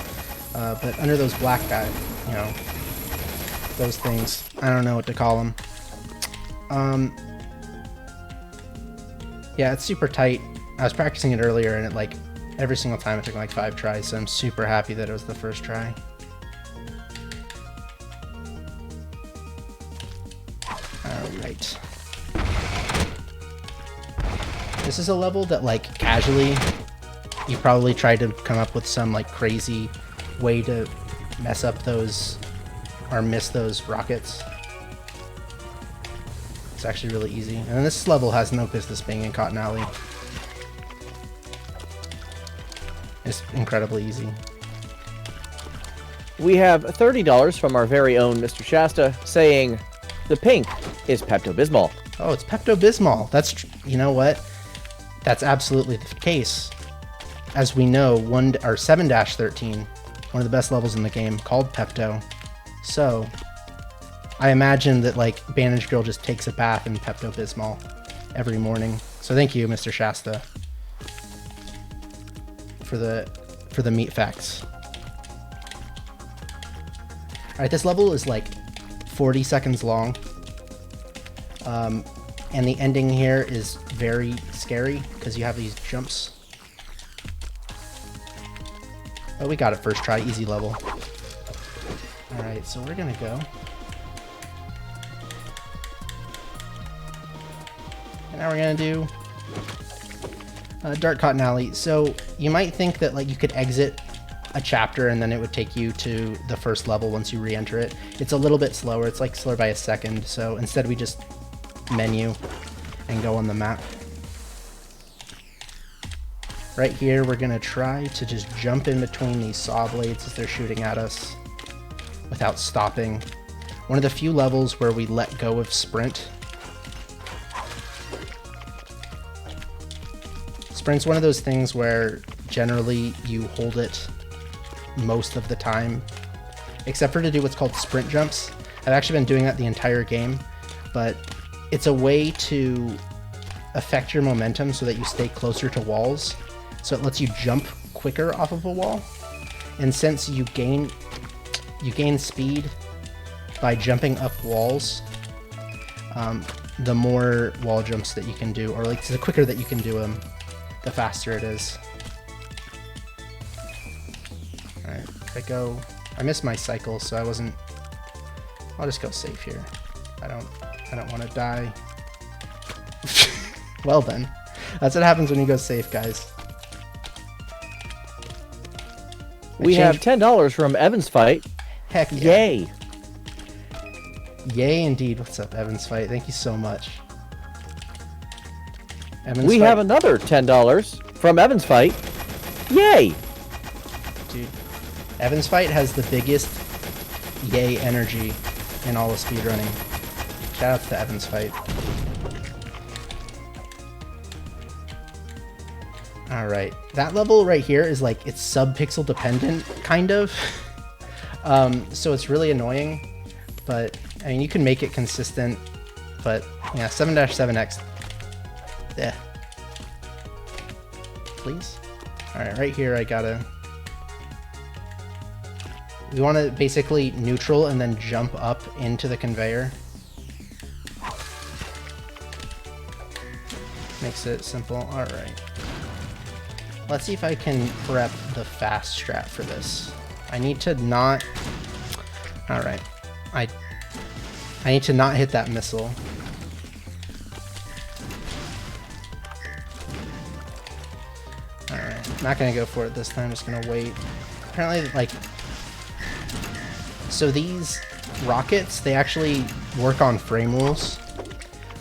But under those black guys, you know, those things, I don't know what to call them. Yeah, it's super tight. I was practicing it earlier and it like every single time it took like 5 tries, so I'm super happy that it was the first try. Alright. This is a level that like casually you probably tried to come up with some like crazy way to mess up those or miss those rockets. It's actually really easy. And this level has no business being in Cotton Alley. It's incredibly easy. We have $30 from our very own Mr. Shasta saying the pink is Pepto-Bismol. Oh, it's Pepto-Bismol. That's, you know what? That's absolutely the case. As we know, 7-13, one of the best levels in the game, called Pepto. So I imagine that like Bandage Girl just takes a bath in Pepto-Bismol every morning. So thank you, Mr. Shasta, for the meat facts. All right, this level is like 40 seconds long, and the ending here is very scary because you have these jumps. Oh, we got it first try, easy level. All right, so we're gonna go. And now we're gonna do Dark Cotton Alley. So you might think that like you could exit a chapter and then it would take you to the first level once you re-enter it. It's a little bit slower. It's like slower by a second. So instead we just menu and go on the map. Right here, we're gonna try to just jump in between these saw blades as they're shooting at us without stopping. One of the few levels where we let go of sprint. Sprint's one of those things where generally you hold it most of the time, except for to do what's called sprint jumps. I've actually been doing that the entire game, but it's a way to affect your momentum so that you stay closer to walls. So it lets you jump quicker off of a wall. And since you gain speed by jumping up walls, the more wall jumps that you can do, or like the quicker that you can do them, the faster it is. Alright, I missed my cycle, so I'll just go safe here. I don't want to die. Well then, that's what happens when you go safe, guys. We have $10 from Evan's fight. Heck yeah. Yay. Yay indeed. What's up, Evan's fight? Thank you so much. Evan's We fight. have another $10 from Evan's fight. Yay. Dude, Evan's fight has the biggest yay energy in all of speedrunning. Shout out to Evan's fight. Alright, that level right here is like, it's sub-pixel dependent, kind of. So it's really annoying, but, I mean, you can make it consistent, but, yeah, 7-7X. Yeah. Please? Alright, right here I gotta... We want to basically neutral and then jump up into the conveyor. Makes it simple. Alright. Let's see if I can prep the fast strat for this. I need to not... Alright. I need to not hit that missile. Alright. Not gonna go for it this time, just gonna wait. Apparently, like... So these rockets, they actually work on frame rules.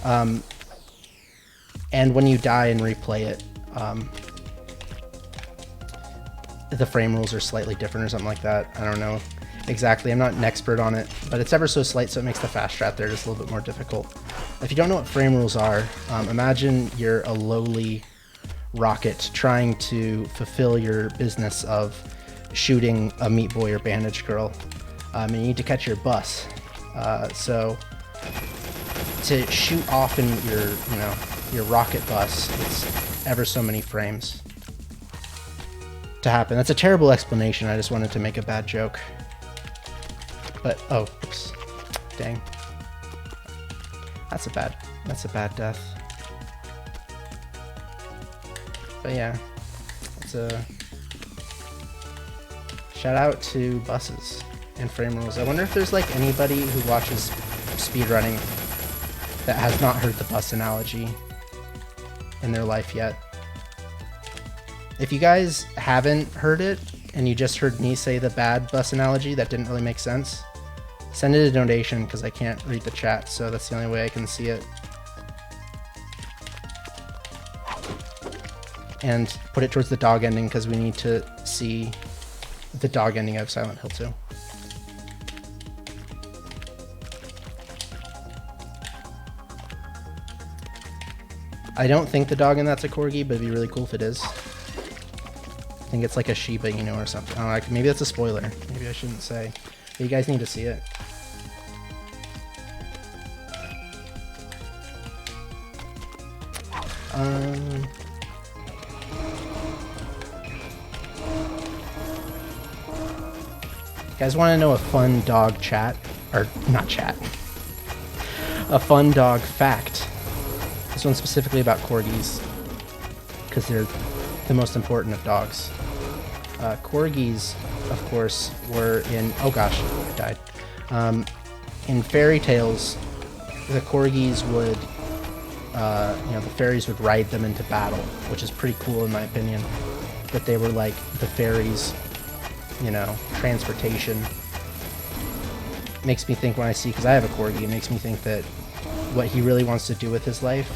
And when you die and replay it, the frame rules are slightly different or something like that. I don't know exactly. I'm not an expert on it, but it's ever so slight, so it makes the fast strat there just a little bit more difficult. If you don't know what frame rules are, imagine you're a lowly rocket trying to fulfill your business of shooting a meat boy or bandage girl, and you need to catch your bus. So to shoot off in your rocket bus, it's ever so many frames to happen. That's a terrible explanation. I just wanted to make a bad joke. But oh, oops. Dang. That's a bad death. But yeah, it's a shout out to buses and frame rules. I wonder if there's like anybody who watches speedrunning that has not heard the bus analogy in their life yet. If you guys haven't heard it and you just heard me say the bad bus analogy that didn't really make sense, send it a donation because I can't read the chat, so that's the only way I can see it. And put it towards the dog ending because we need to see the dog ending of Silent Hill 2. I don't think the dog in that's a corgi, but it'd be really cool if it is. I think it's like a Shiba Inu or something. Oh, maybe that's a spoiler. Maybe I shouldn't say. But you guys need to see it. You guys want to know a fun dog chat? Or, not chat. A fun dog fact. This one's specifically about corgis, because they're the most important of dogs. Corgis, of course, were in... Oh gosh, I died. In fairy tales, the corgis would... the fairies would ride them into battle, which is pretty cool in my opinion. That they were like the fairies, transportation. Makes me think when I see... Because I have a corgi, it makes me think that what he really wants to do with his life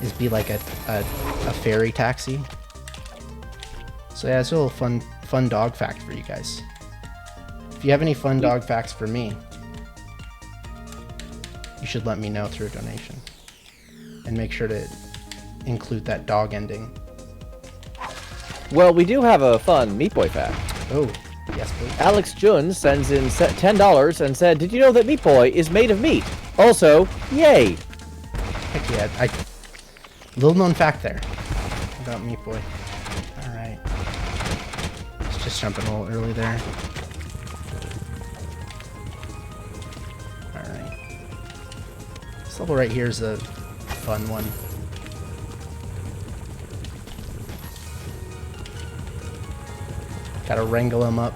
is be like a fairy taxi. So yeah, it's a little fun dog fact for you guys. If you have any fun dog facts for me, you should let me know through a donation. And make sure to include that dog ending. Well, we do have a fun Meat Boy fact. Oh, yes please. Alex Jun sends in $10 and said, "Did you know that Meat Boy is made of meat? Also, yay!" Heck yeah. Little known fact there about Meat Boy. Alright. Let's just jump in a little early there. Alright. This level right here is a fun one. Gotta wrangle him up.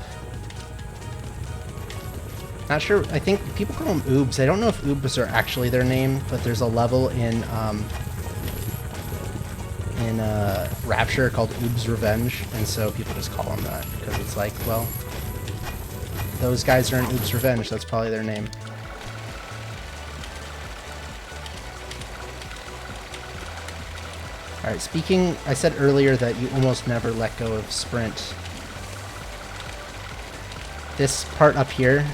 Not sure, I think people call them oobs. I don't know if oobs are actually their name, but there's a level in Rapture called Oob's Revenge, and so people just call him that because it's like, well, those guys are in Oob's Revenge. That's probably their name. All right. Speaking, I said earlier that you almost never let go of sprint. This part up here,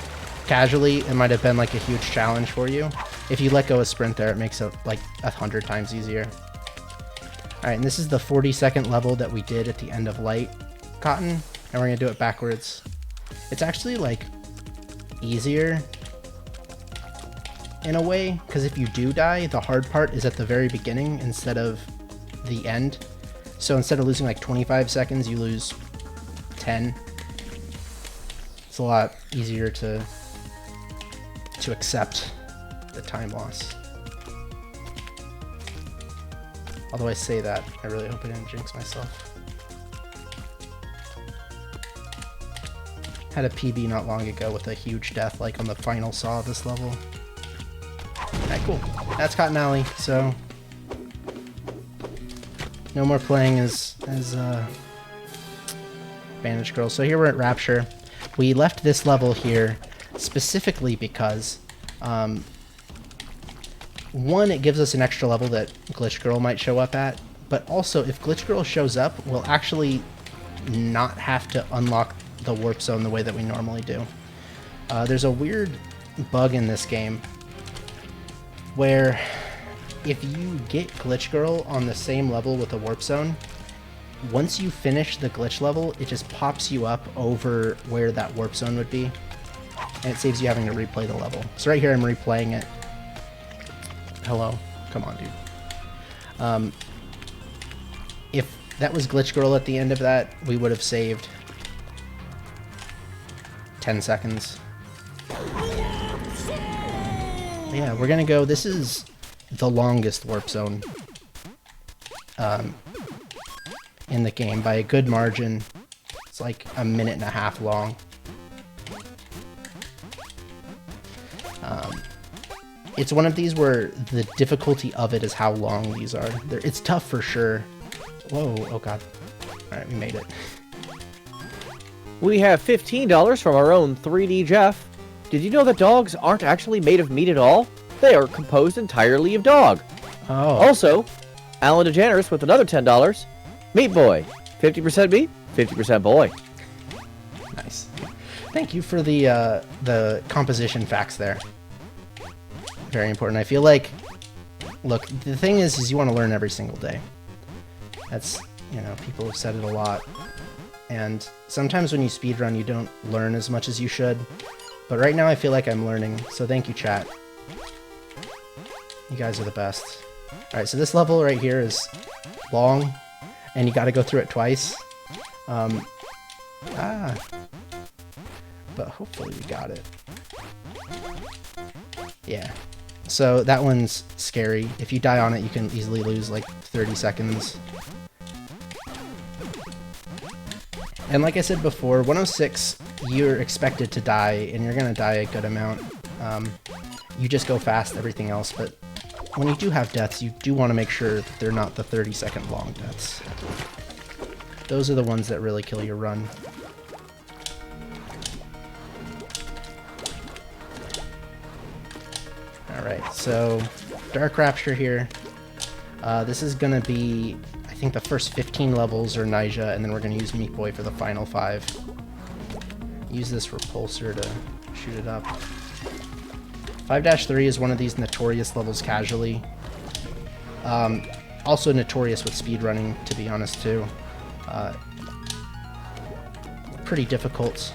casually, it might have been like a huge challenge for you. If you let go of sprint there, it makes it like 100 times easier. Alright, and this is the 40-second level that we did at the end of Light Cotton, and we're going to do it backwards. It's actually like easier in a way, because if you do die, the hard part is at the very beginning instead of the end. So instead of losing like 25 seconds, you lose 10. It's a lot easier to accept the time loss. Although I say that, I really hope I didn't jinx myself. Had a PB not long ago with a huge death, like on the final saw of this level. Alright, cool. That's Cotton Alley, so no more playing as Bandage Girl. So here we're at Rapture. We left this level here specifically because, one, it gives us an extra level that Glitch Girl might show up at, but also if Glitch Girl shows up, we'll actually not have to unlock the warp zone the way that we normally do. There's a weird bug in this game where if you get Glitch Girl on the same level with the warp zone, once you finish the glitch level, it just pops you up over where that warp zone would be, and it saves you having to replay the level. So right here I'm replaying it. Hello? Come on, dude. If that was Glitch Girl at the end of that, we would have saved 10 seconds. Yeah, we're gonna go, this is the longest warp zone in the game by a good margin. It's like 1.5 minutes long. It's one of these where the difficulty of it is how long these are. It's tough for sure. Whoa, oh god. Alright, we made it. We have $15 from our own 3D Jeff. Did you know that dogs aren't actually made of meat at all? They are composed entirely of dog. Oh. Also, Alan DeGeneres with another $10. Meat Boy. 50% meat, 50% boy. Nice. Thank you for the composition facts there. Very important. I feel like, look, the thing is you want to learn every single day. That's, you know, people have said it a lot. And sometimes when you speedrun, you don't learn as much as you should. But right now I feel like I'm learning, so thank you, chat. You guys are the best. Alright, so this level right here is long, and you gotta go through it twice. But hopefully we got it. Yeah. So that one's scary. If you die on it, you can easily lose like 30 seconds. And like I said before, 106, you're expected to die, and you're gonna die a good amount. You just go fast, everything else, but when you do have deaths, you do want to make sure that they're not the 30-second long deaths. Those are the ones that really kill your run. Alright, so Dark Rapture here. This is gonna be, I think the first 15 levels are Nyjah, and then we're gonna use Meat Boy for the final 5. Use this repulsor to shoot it up. 5-3 is one of these notorious levels casually. Also notorious with speedrunning, to be honest, too. Pretty difficult.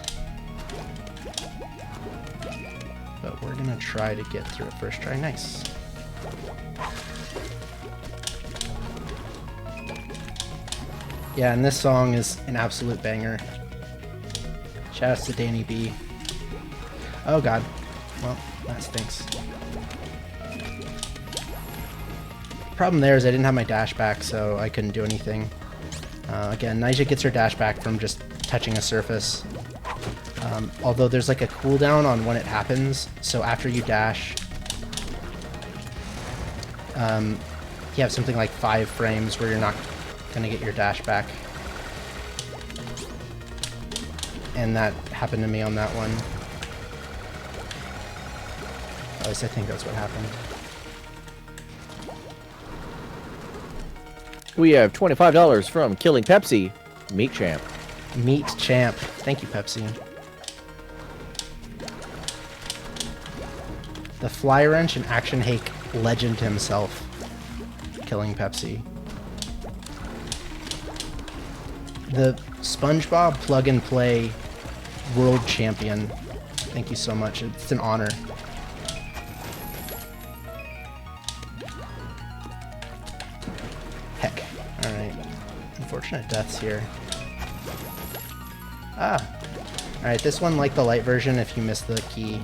But we're gonna try to get through it first try. Nice. Yeah, and this song is an absolute banger. Shouts to Danny B. Oh god. Well, that stinks. Problem there is I didn't have my dash back, so I couldn't do anything. Again, Nyjah gets her dash back from just touching a surface. Although there's like a cooldown on when it happens, so after you dash, you have something like 5 frames where you're not Gonna get your dash back. And that happened to me on that one. At least I think that's what happened. We have $25 from Killing Pepsi, Meat Champ. Meat Champ. Thank you, Pepsi. The Fly Wrench and Action Hake legend himself. Killing Pepsi. The SpongeBob Plug and Play World Champion. Thank you so much. It's an honor. Heck. Alright. Unfortunate deaths here. Ah. Alright, this one, like the light version, if you missed the key,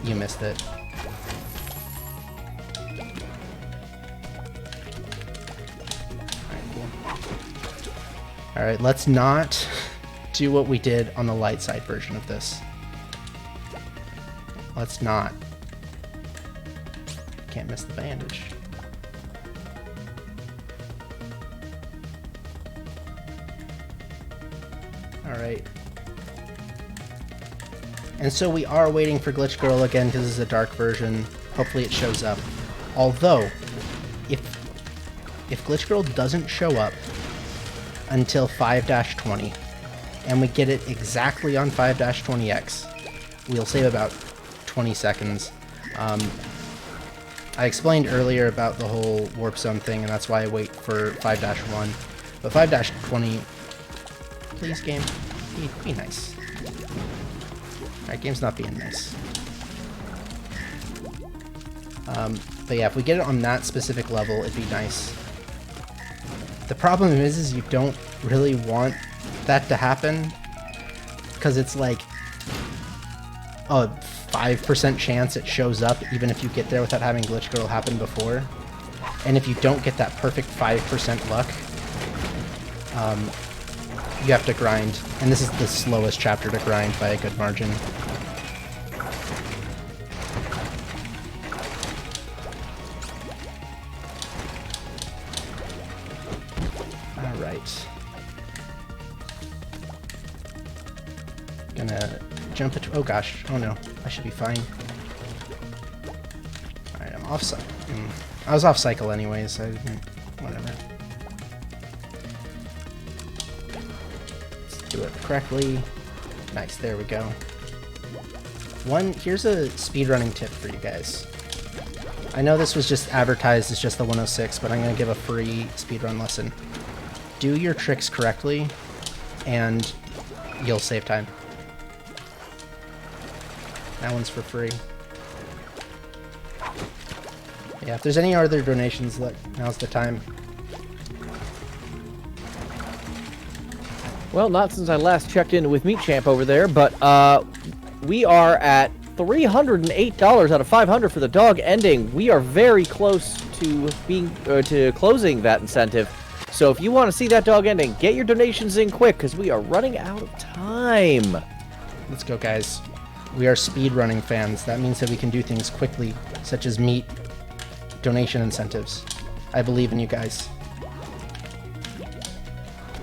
you missed it. Alright, cool. Alright, let's not do what we did on the light side version of this. Let's not. Can't miss the bandage. Alright. And so we are waiting for Glitch Girl again because this is a dark version. Hopefully it shows up. Although, if Glitch Girl doesn't show up until 5-20, and we get it exactly on 5-20x, we'll save about 20 seconds. I explained earlier about the whole warp zone thing, and that's why I wait for 5-1. But 5-20, please game, be nice. Alright, game's not being nice. But yeah, if we get it on that specific level, it'd be nice. The problem is you don't really want that to happen, because it's like a 5% chance it shows up even if you get there without having Glitch Girl happen before. And if you don't get that perfect 5% luck, you have to grind. And this is the slowest chapter to grind by a good margin. Alright. Gonna jump it. Oh gosh. Oh no. I should be fine. Alright, I'm off cycle. I was off cycle anyways. Whatever. Let's do it correctly. Nice. There we go. Here's a speedrunning tip for you guys. I know this was just advertised as just the 106, but I'm gonna give a free speedrun lesson. Do your tricks correctly, and you'll save time. That one's for free. Yeah, if there's any other donations, now's the time. Well, not since I last checked in with Meat Champ over there, but we are at $308 out of $500 for the dog ending. We are very close to to closing that incentive. So if you want to see that dog ending, get your donations in quick, because we are running out of time. Let's go, guys. We are speedrunning fans. That means that we can do things quickly, such as meet donation incentives. I believe in you guys.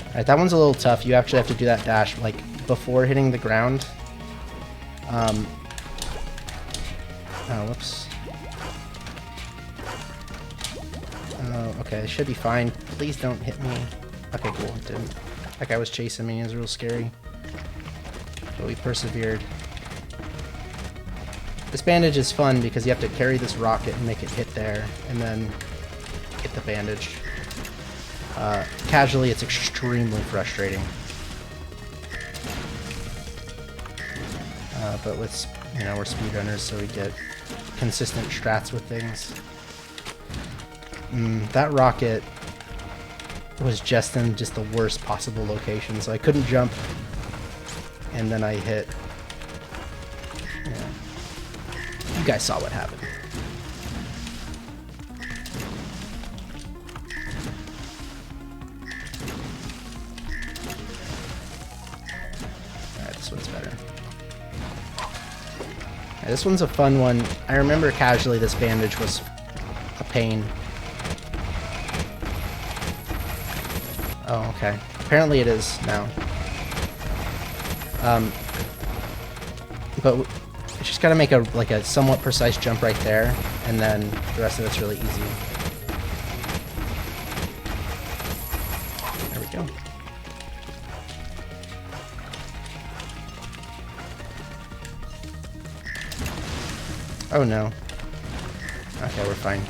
Alright, that one's a little tough. You actually have to do that dash, like, before hitting the ground. Oh, whoops. Oh, okay, it should be fine. Please don't hit me. Okay, cool, it didn't. That guy was chasing me, it was real scary. But we persevered. This bandage is fun because you have to carry this rocket and make it hit there, and then get the bandage. Casually, it's extremely frustrating. But with, we're speedrunners, so we get consistent strats with things. That rocket was just in the worst possible location, so I couldn't jump, and then I hit. Yeah. You guys saw what happened. Alright, this one's better. Alright, this one's a fun one. I remember casually this bandage was a pain. Oh, okay. Apparently it is now. But you just gotta make a somewhat precise jump right there, and then the rest of it's really easy. There we go. Oh no. Okay, we're fine.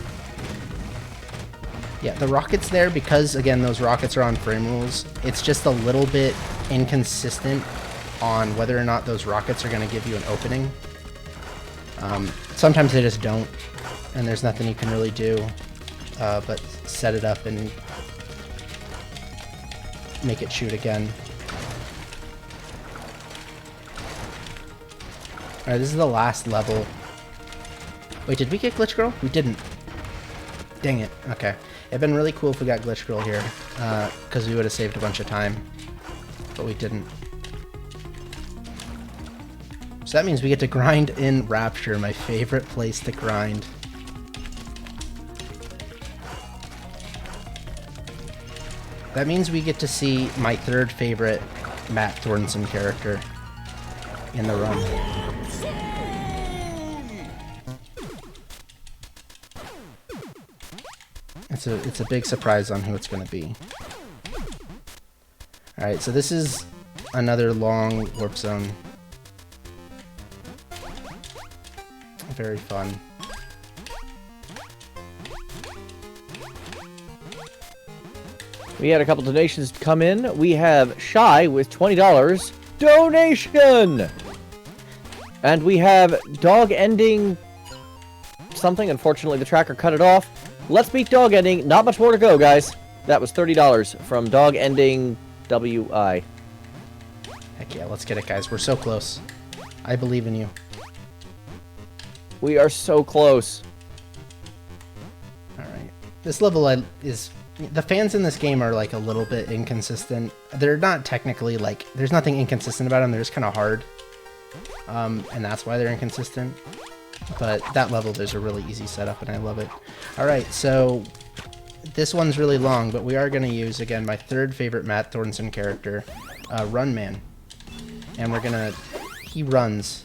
Yeah, the rockets there, because again those rockets are on frame rules, it's just a little bit inconsistent on whether or not those rockets are going to give you an opening. Sometimes they just don't, and there's nothing you can really do but set it up and make it shoot again. Alright, this is the last level. Wait, did we get Glitch Girl? We didn't. Dang it. Okay. It'd been really cool if we got Glitch Girl here, because we would have saved a bunch of time, but we didn't. So that means we get to grind in Rapture, my favorite place to grind. That means we get to see my third favorite Matt Thornton character in the run. It's a big surprise on who it's going to be. Alright, so this is another long warp zone. Very fun. We had a couple donations come in. We have Shy with $20 donation, and we have Dog Ending something. Unfortunately, the tracker cut it off. Let's beat Dog Ending. Not much more to go, guys. That was $30 from Dog Ending WI. Heck yeah, let's get it, guys. We're so close. I believe in you. We are so close. Alright. This level is... The fans in this game are, like, a little bit inconsistent. They're not technically, like... There's nothing inconsistent about them. They're just kind of hard. And that's why they're inconsistent. But that level, there's a really easy setup, and I love it. Alright, so... This one's really long, but we are going to use, again, my third favorite Matt Thornton character, Run Man. And we're going to... He runs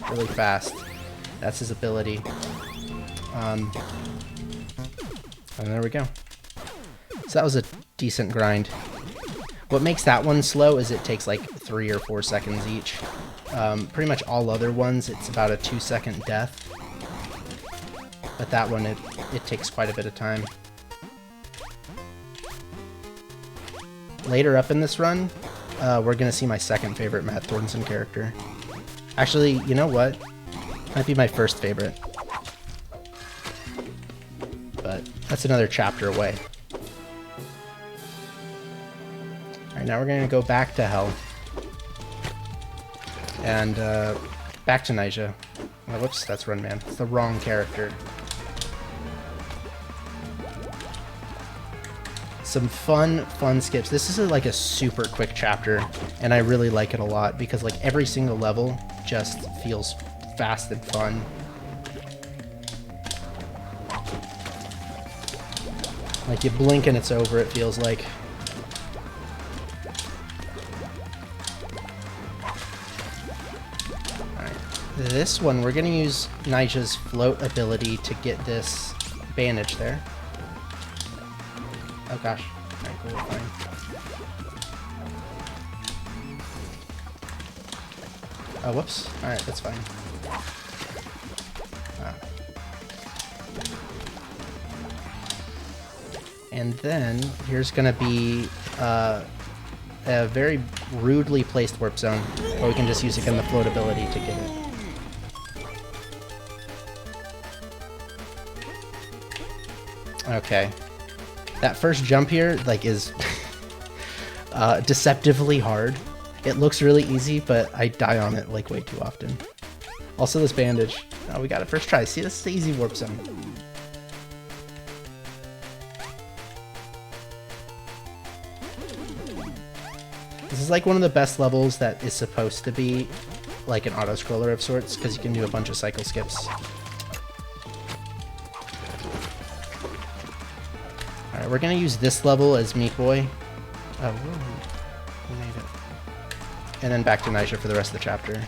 really fast. That's his ability. And there we go. So that was a decent grind. What makes that one slow is it takes like 3 or 4 seconds each. Pretty much all other ones, it's about a 2-second death. But that one, it takes quite a bit of time. Later up in this run, we're going to see my second favorite Matt Thornton character. Actually, you know what? Might be my first favorite. But that's another chapter away. Alright, now we're going to go back to Hell. And back to Nyjah. Oh, whoops, that's Run Man. It's the wrong character. Some fun skips. This is like a super quick chapter, and I really like it a lot because like every single level just feels fast and fun. Like you blink and it's over, it feels like. Alright. This one, we're gonna use Nyjah's float ability to get this bandage there. Oh gosh. Alright, cool, fine. Oh, whoops. Alright, that's fine. And then, here's gonna be a very rudely placed warp zone, where we can just use again the float ability to get it. Okay. That first jump here, like, is deceptively hard. It looks really easy, but I die on it, like, way too often. Also, this bandage. Oh, we got it first try. See, this is the easy warp zone. This is, like, one of the best levels that is supposed to be, like, an auto-scroller of sorts, because you can do a bunch of cycle skips. Alright, we're gonna use this level as Meat Boy. Oh, whoa. We made it. And then back to Nyjah for the rest of the chapter.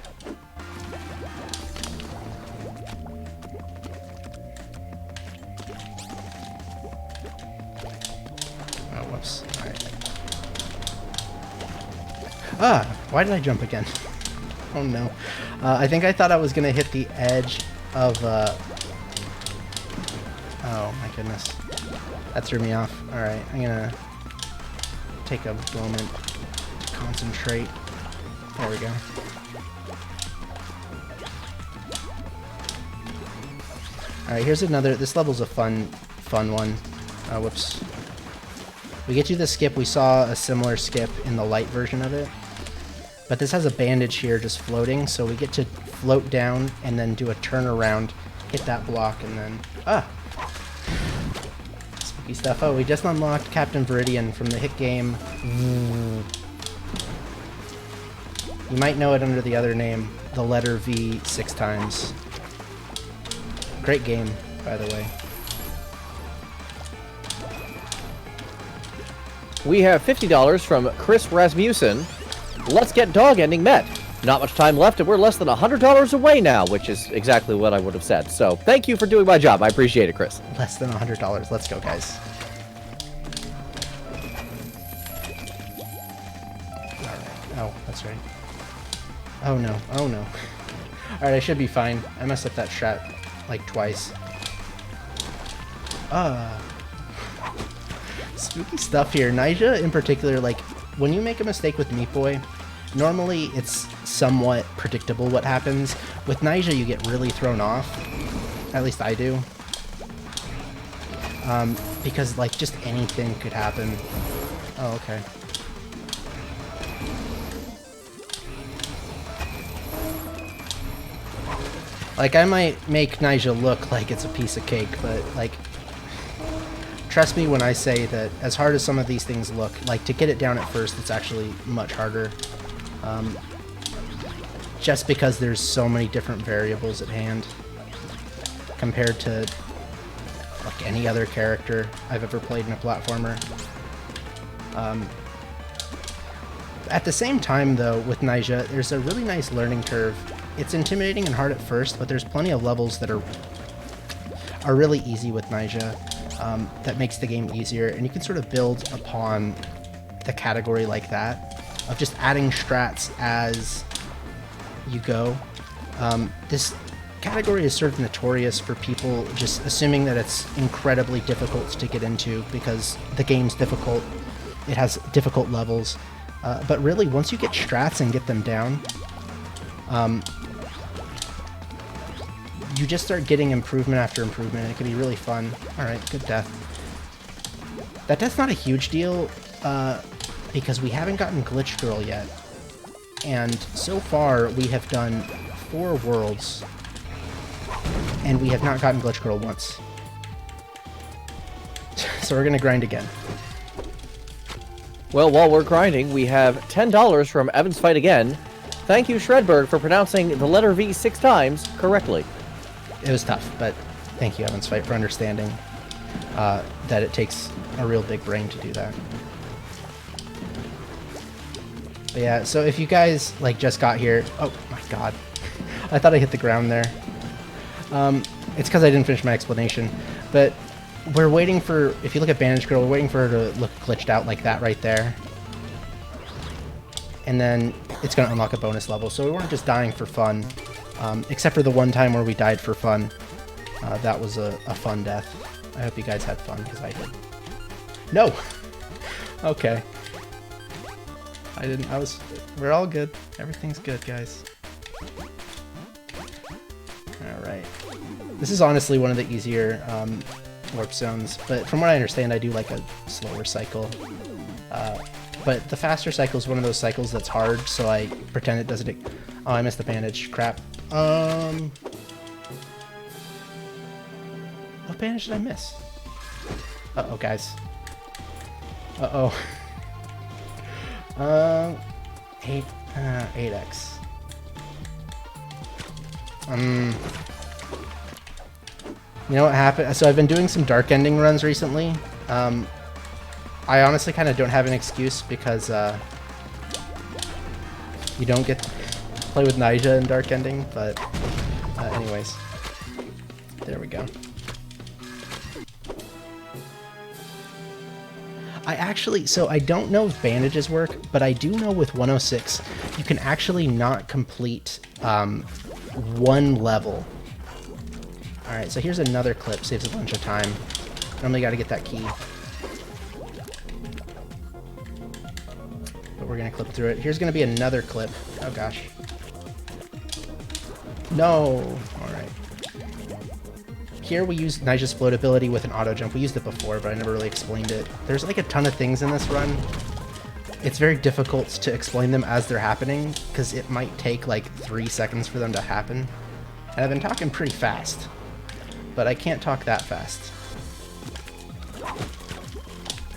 Oh, whoops. Alright. Ah! Why did I jump again? Oh no. I think I thought I was gonna hit the edge of, oh my goodness. That threw me off. Alright, I'm gonna take a moment to concentrate. There we go. Alright, here's another. This level's a fun one. Whoops. We get to the skip. We saw a similar skip in the light version of it. But this has a bandage here just floating, so we get to float down and then do a turnaround, hit that block, and then... Ah! Spooky stuff. Oh, we just unlocked Captain Viridian from the hit game. You might know it under the other name, the letter V 6 times. Great game, by the way. We have $50 from Chris Rasmussen. Let's get dog ending met. Not much time left, and we're less than $100 away now, which is exactly what I would have said. So thank you for doing my job. I appreciate it, Chris. Less than $100. Let's go, guys. Alright. Oh, that's right. Oh no. Oh no. Alright, I should be fine. I messed up that strat like twice. Spooky stuff here. Nyjah in particular, like, when you make a mistake with Meat Boy, normally it's somewhat predictable what happens. With Nyjah, you get really thrown off. At least I do. Because, like, just anything could happen. Oh, okay. Like, I might make Nyjah look like it's a piece of cake, but, like, trust me when I say that as hard as some of these things look, like, to get it down at first, it's actually much harder. Just because there's so many different variables at hand compared to, like, any other character I've ever played in a platformer. At the same time, though, with Nyjah, there's a really nice learning curve. It's intimidating and hard at first, but there's plenty of levels that are really easy with Nyjah. That makes the game easier, and you can sort of build upon the category like that, of just adding strats as you go. This category is sort of notorious for people just assuming that it's incredibly difficult to get into because the game's difficult, it has difficult levels, but really once you get strats and get them down, you just start getting improvement after improvement, and it can be really fun. Alright, good death. That death's not a huge deal, because we haven't gotten Glitch Girl yet. And so far, we have done 4 worlds, and we have not gotten Glitch Girl once. So we're gonna grind again. Well, while we're grinding, we have $10 from Evan's Fight Again. Thank you, Shredberg, for pronouncing the letter V 6 times correctly. It was tough, but thank you, Evan's Fight, for understanding that it takes a real big brain to do that. But yeah, so if you guys, like, just got here... Oh, my God. I thought I hit the ground there. It's because I didn't finish my explanation. But we're waiting for... If you look at Bandage Girl, we're waiting for her to look glitched out like that right there. And then it's going to unlock a bonus level. So we weren't just dying for fun. Except for the one time where we died for fun. That was a fun death. I hope you guys had fun, because I did. No! Okay. We're all good. Everything's good, guys. Alright. This is honestly one of the easier warp zones, but from what I understand, I do like a slower cycle. But the faster cycle is one of those cycles that's hard, so I pretend it doesn't... Oh, I missed the bandage. Crap. What bandage did I miss? Uh-oh, guys. Uh-oh. 8x. You know what happened? So I've been doing some dark ending runs recently. I honestly kind of don't have an excuse because you don't get to play with Nyjah in Dark Ending, but anyways. There we go. So I don't know if bandages work, but I do know with 106, you can actually not complete one level. Alright, so here's another clip, saves a bunch of time. Normally gotta get that key. But we're gonna clip through it. Here's gonna be another clip. Oh gosh. No! Alright. Here we use Nyjah's float ability with an auto jump. We used it before, but I never really explained it. There's like a ton of things in this run. It's very difficult to explain them as they're happening, because it might take like 3 seconds for them to happen. And I've been talking pretty fast, but I can't talk that fast.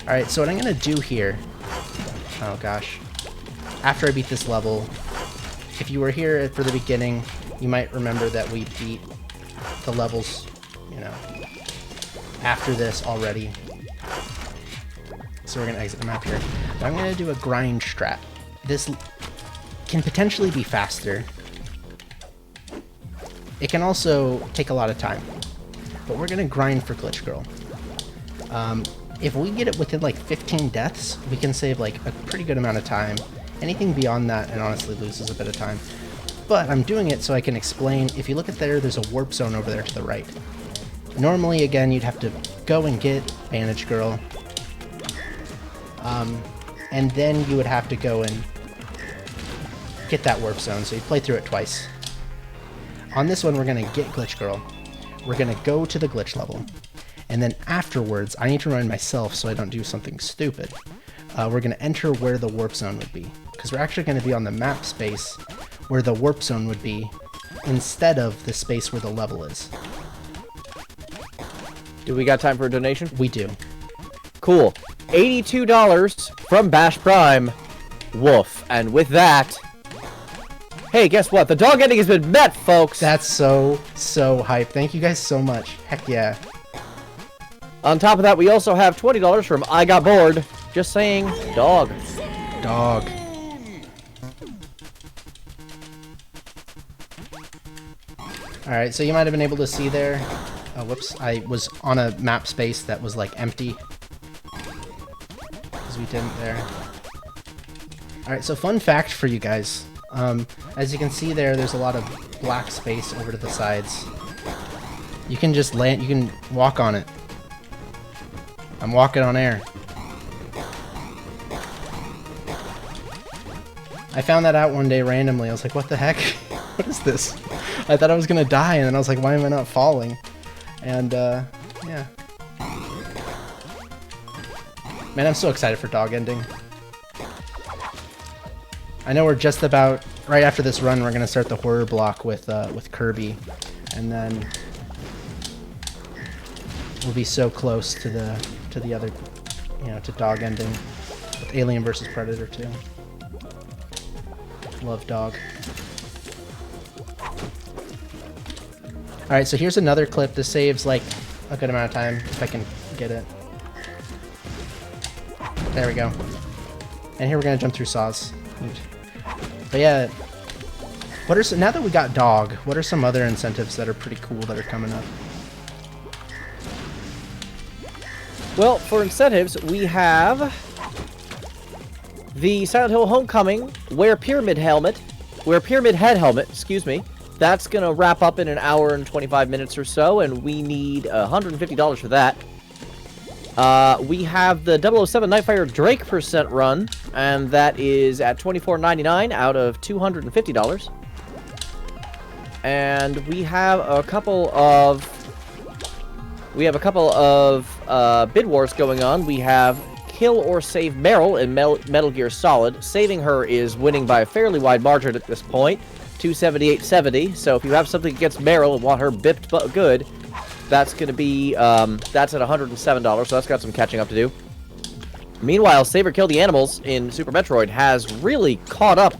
Alright, so what I'm going to do here... Oh gosh. After I beat this level, if you were here for the beginning, you might remember that we beat the levels, you know, after this already. So we're going to exit the map here. But I'm going to do a grind strat. This can potentially be faster. It can also take a lot of time. But we're going to grind for Glitch Girl. If we get it within like 15 deaths, we can save like a pretty good amount of time. Anything beyond that, it honestly loses a bit of time. But I'm doing it so I can explain. If you look at there, there's a warp zone over there to the right. Normally, again, you'd have to go and get Bandage Girl. And then you would have to go and get that warp zone, so you play through it twice. On this one, we're going to get Glitch Girl. We're going to go to the glitch level. And then afterwards, I need to remind myself so I don't do something stupid. We're going to enter where the warp zone would be. Because we're actually going to be on the map space where the warp zone would be instead of the space where the level is. Do we got time for a donation? We do. Cool. $82 from Bash Prime. Woof. And with that... Hey, guess what? The dog ending has been met, folks! That's so hype. Thank you guys so much. Heck yeah. On top of that, we also have $20 from I Got Bored. Just saying, dog. Dog. Alright, so you might have been able to see there. Oh, whoops. I was on a map space that was, like, empty. Because we didn't there. Alright, so fun fact for you guys. As you can see there, there's a lot of black space over to the sides. You can just land, you can walk on it. I'm walking on air. I found that out one day randomly. I was like, what the heck? What is this? I thought I was gonna die, and then I was like, why am I not falling? And, yeah. Man, I'm so excited for dog ending. I know we're just about... Right after this run, we're gonna start the horror block with Kirby. And then... we'll be so close to the other... You know, to dog ending. With Alien vs. Predator 2. Love dog. Alright, so here's another clip. This saves, like, a good amount of time, if I can get it. There we go. And here we're gonna jump through saws. But yeah, now that we got dog, what are some other incentives that are pretty cool that are coming up? Well, for incentives, we have the Silent Hill Homecoming Wear Pyramid Head Helmet, excuse me. That's going to wrap up in an hour and 25 minutes or so, and we need $150 for that. We have the 007 Nightfire Drake % run, and that is at $24.99 out of $250. And we have a couple of bid wars going on. We have Kill or Save Meryl in Metal Gear Solid. Saving her is winning by a fairly wide margin at this point, 278.70. So if you have something against Meryl and want her bipped but good, that's going to be, that's at $107, so that's got some catching up to do. Meanwhile, Save or Kill the Animals in Super Metroid has really caught up.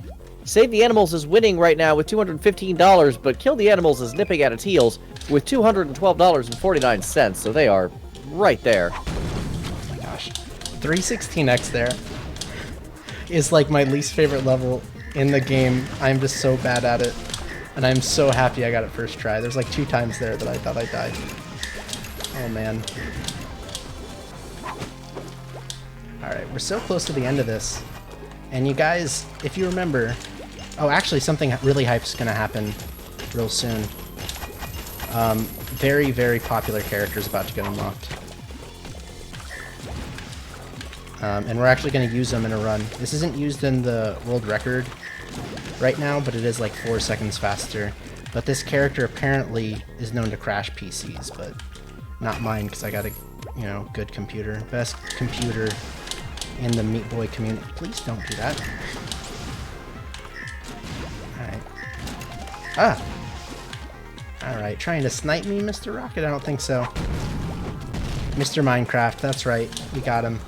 Save the Animals is winning right now with $215, but Kill the Animals is nipping at its heels with $212.49, so they are right there. Oh my gosh. 316X there is like my least favorite level in the game. I'm just so bad at it. And I'm so happy I got it first try. There's like 2 times there that I thought I died. Oh man. Alright, we're so close to the end of this. And you guys, if you remember... Oh, actually something really hype's gonna happen real soon. Very, very popular character's about to get unlocked. And we're actually going to use them in a run. This isn't used in the world record right now, but it is like 4 seconds faster. But this character apparently is known to crash PCs, but not mine because I got a, you know, good computer. Best computer in the Meat Boy community. Please don't do that. Alright. Ah! Alright, trying to snipe me, Mr. Rocket? I don't think so. Mr. Minecraft, that's right. We got him.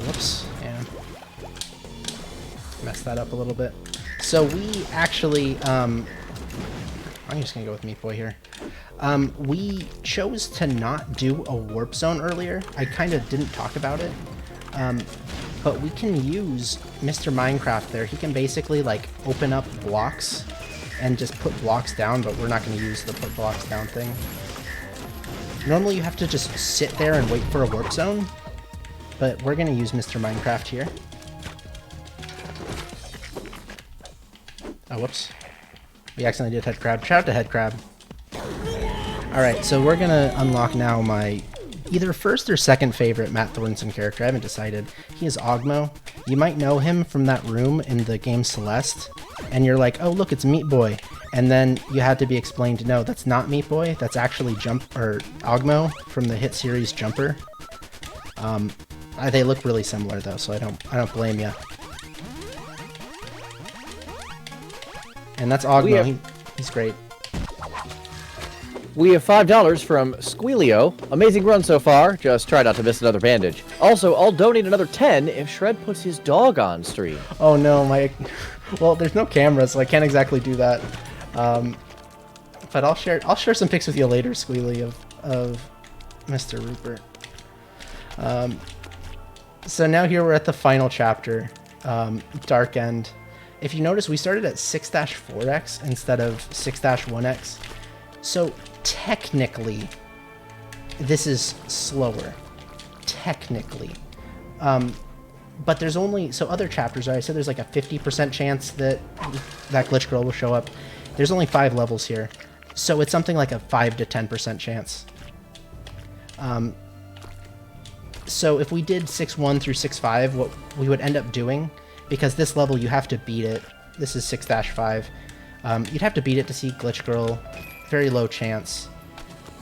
Whoops. Yeah. Messed that up a little bit. So we actually, I'm just gonna go with Meat Boy here. We chose to not do a warp zone earlier. I kind of didn't talk about it. But we can use Mr. Minecraft there. He can basically like open up blocks and just put blocks down, but we're not going to use the put blocks down thing. Normally you have to just sit there and wait for a warp zone, but we're going to use Mr. Minecraft here. Oh, whoops. We accidentally did head crab. Shout out to head crab. Alright, so we're going to unlock now my either first or second favorite Matt Thornton character. I haven't decided. He is Ogmo. You might know him from that room in the game Celeste, and you're like, oh look, it's Meat Boy. And then you had to be explained, no, that's not Meat Boy. That's actually Ogmo from the hit series Jumper. They look really similar though, so I don't blame you. And that's Ogmo. He's great. We have $5 from Squealio. Amazing run so far. Just try not to miss another bandage. Also, I'll donate another 10 if Shred puts his dog on stream. Oh no, well, there's no camera, so I can't exactly do that. But I'll share some pics with you later, Squealy, of Mr. Rupert. So now here we're at the final chapter, Dark End. If you notice, we started at 6-4x instead of 6-1x. So technically, this is slower. Technically. But there's only... So other chapters, right? I said there's like a 50% chance that Glitch Girl will show up. There's only 5 levels here. So it's something like a 5 to 10% chance. So if we did 6-1 through 6-5, what we would end up doing... Because this level, you have to beat it. This is 6-5. You'd have to beat it to see Glitch Girl. Very low chance.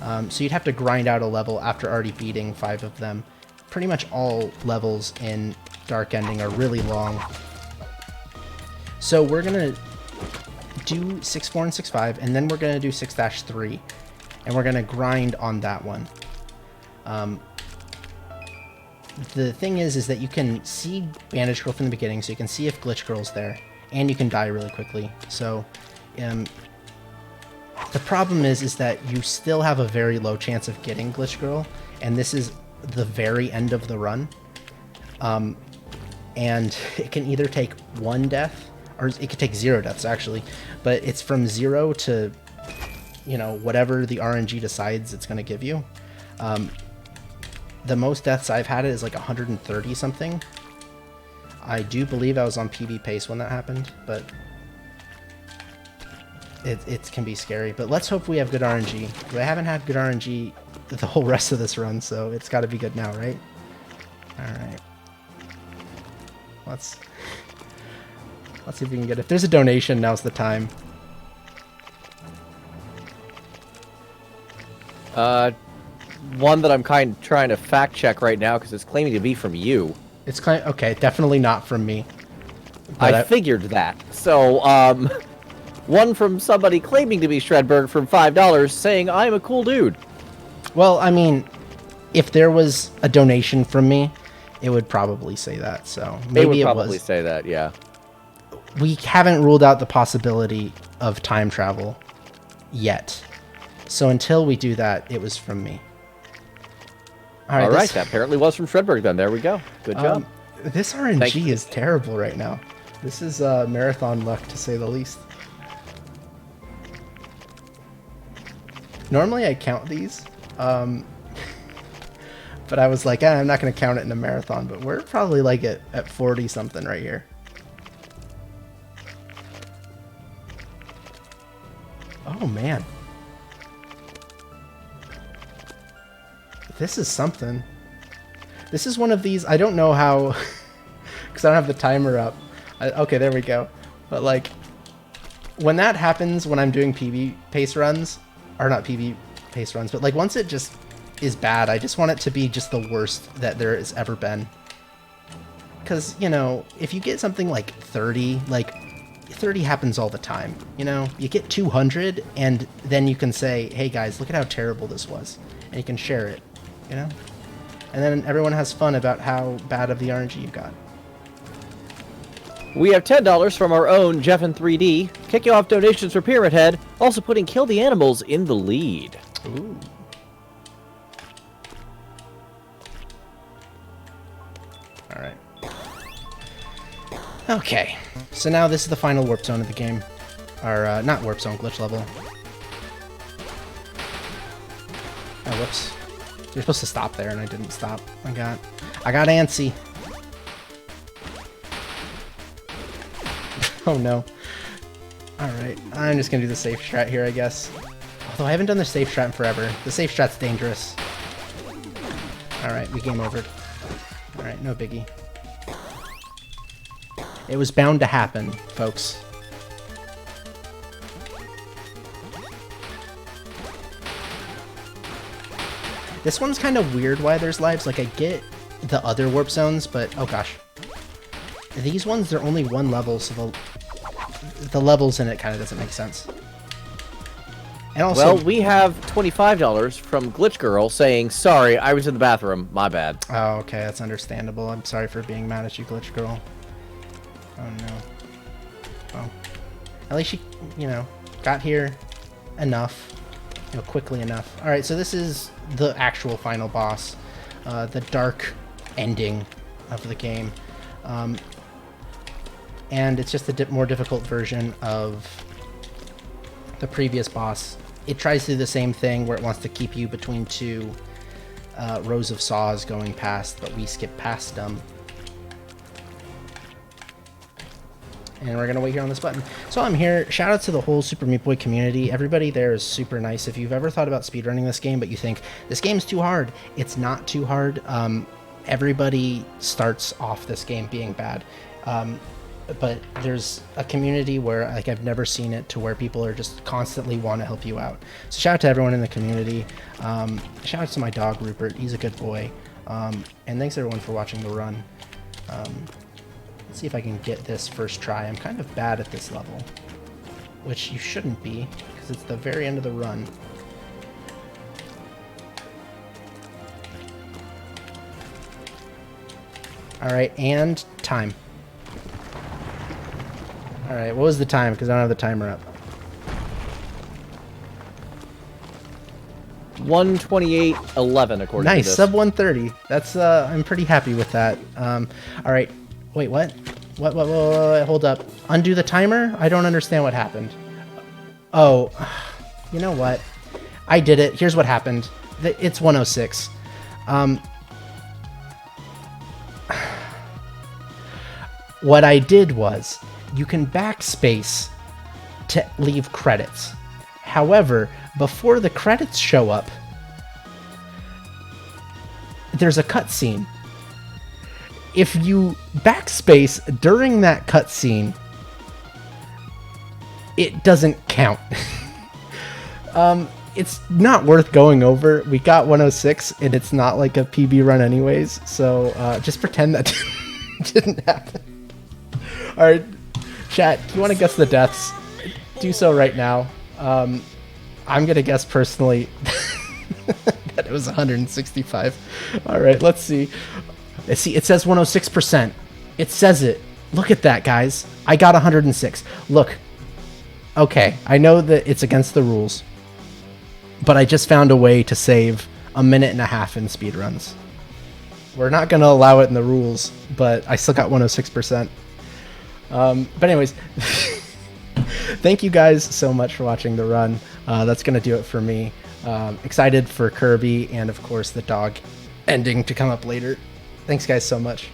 So you'd have to grind out a level after already beating 5 of them. Pretty much all levels in Dark Ending are really long. So we're going to do 6-4 and 6-5, and then we're going to do 6-3. And we're going to grind on that one. The thing is that you can see Bandage Girl from the beginning, so you can see if Glitch Girl's there, and you can die really quickly. So, the problem is that you still have a very low chance of getting Glitch Girl, and this is the very end of the run. And it can either take 1 death, or it could take 0 deaths, actually. But it's from 0 to, you know, whatever the RNG decides it's going to give you. The most deaths I've had is like 130 something. I do believe I was on PB pace when that happened, but it can be scary. But let's hope we have good RNG. I haven't had good RNG the whole rest of this run, so it's got to be good now, right? Alright. Let's see if we can get... If there's a donation, now's the time. One that I'm kind of trying to fact check right now because it's claiming to be from you. It's okay, definitely not from me. I figured that. So, one from somebody claiming to be Shredberg from $5 saying I'm a cool dude. Well, I mean, if there was a donation from me, it would probably say that. So maybe it would probably say that, yeah. We haven't ruled out the possibility of time travel yet. So until we do that, it was from me. All right, that apparently was from Shredberg then. There we go. Good job. This RNG is terrible right now. This is marathon luck, to say the least. Normally I count these, but I was like, I'm not going to count it in a marathon, but we're probably like at 40 something right here. Oh man. This is something. This is one of these, I don't know how, because I don't have the timer up. Okay, there we go. But like, when that happens when I'm doing PB pace runs, or not PB pace runs, but like once it just is bad, I just want it to be just the worst that there has ever been. Because, you know, if you get something like 30, like 30 happens all the time, you know? You get 200 and then you can say, hey guys, look at how terrible this was. And you can share it, you know? And then everyone has fun about how bad of the RNG you got. We have $10 from our own Jeff in 3D. Kicking off donations for Pyramid Head, also putting Kill the Animals in the lead. Ooh. Alright. Okay. So now this is the final warp zone of the game. Or, not warp zone, glitch level. Oh, whoops. You're supposed to stop there, and I didn't stop. I got antsy. Oh no. Alright, I'm just gonna do the safe strat here, I guess. Although I haven't done the safe strat in forever. The safe strat's dangerous. Alright, we game over. Alright, no biggie. It was bound to happen, folks. This one's kind of weird why there's lives. Like, I get the other warp zones, but oh gosh. These ones, they're only one level, so the levels in it kind of doesn't make sense. And also, well, we have $25 from Glitch Girl saying, sorry, I was in the bathroom. My bad. Oh, okay, that's understandable. I'm sorry for being mad at you, Glitch Girl. Oh, no. Well, at least she, you know, got here enough. You know, quickly enough. Alright, so this is the actual final boss. The dark ending of the game. And it's just a more difficult version of the previous boss. It tries to do the same thing where it wants to keep you between two rows of saws going past, but we skip past them. And we're going to wait here on this button. So I'm here. Shout out to the whole Super Meat Boy community. Everybody there is super nice. If you've ever thought about speedrunning this game, but you think, this game's too hard, it's not too hard. Everybody starts off this game being bad. But there's a community where, like, I've never seen it, to where people are just constantly want to help you out. So shout out to everyone in the community. Shout out to my dog, Rupert. He's a good boy. And thanks everyone for watching the run. Let's see if I can get this first try. I'm kind of bad at this level, which you shouldn't be, because it's the very end of the run. Alright, and time. Alright, what was the time? Because I don't have the timer up. 1:28:11 according to this. Nice, sub 130. That's, I'm pretty happy with that. Alright, wait, what? What, hold up. Undo the timer? I don't understand what happened. Oh, you know what? I did it. Here's what happened. It's 106. What I did was, you can backspace to leave credits. However, before the credits show up, there's a cutscene. If you backspace during that cutscene, it doesn't count. It's not worth going over. We got 106, and it's not like a PB run anyways, so just pretend that didn't happen. Alright, chat, do you want to guess the deaths? Do so right now. I'm going to guess personally that it was 165. Alright, let's see. See, it says 106%. It says it. Look at that, guys. I got 106. Look. Okay, I know that it's against the rules, but I just found a way to save a minute and a half in speedruns. We're not going to allow it in the rules, but I still got 106%. But anyways, thank you guys so much for watching the run. That's going to do it for me. Excited for Kirby and, of course, the dog ending to come up later. Thanks, guys, so much.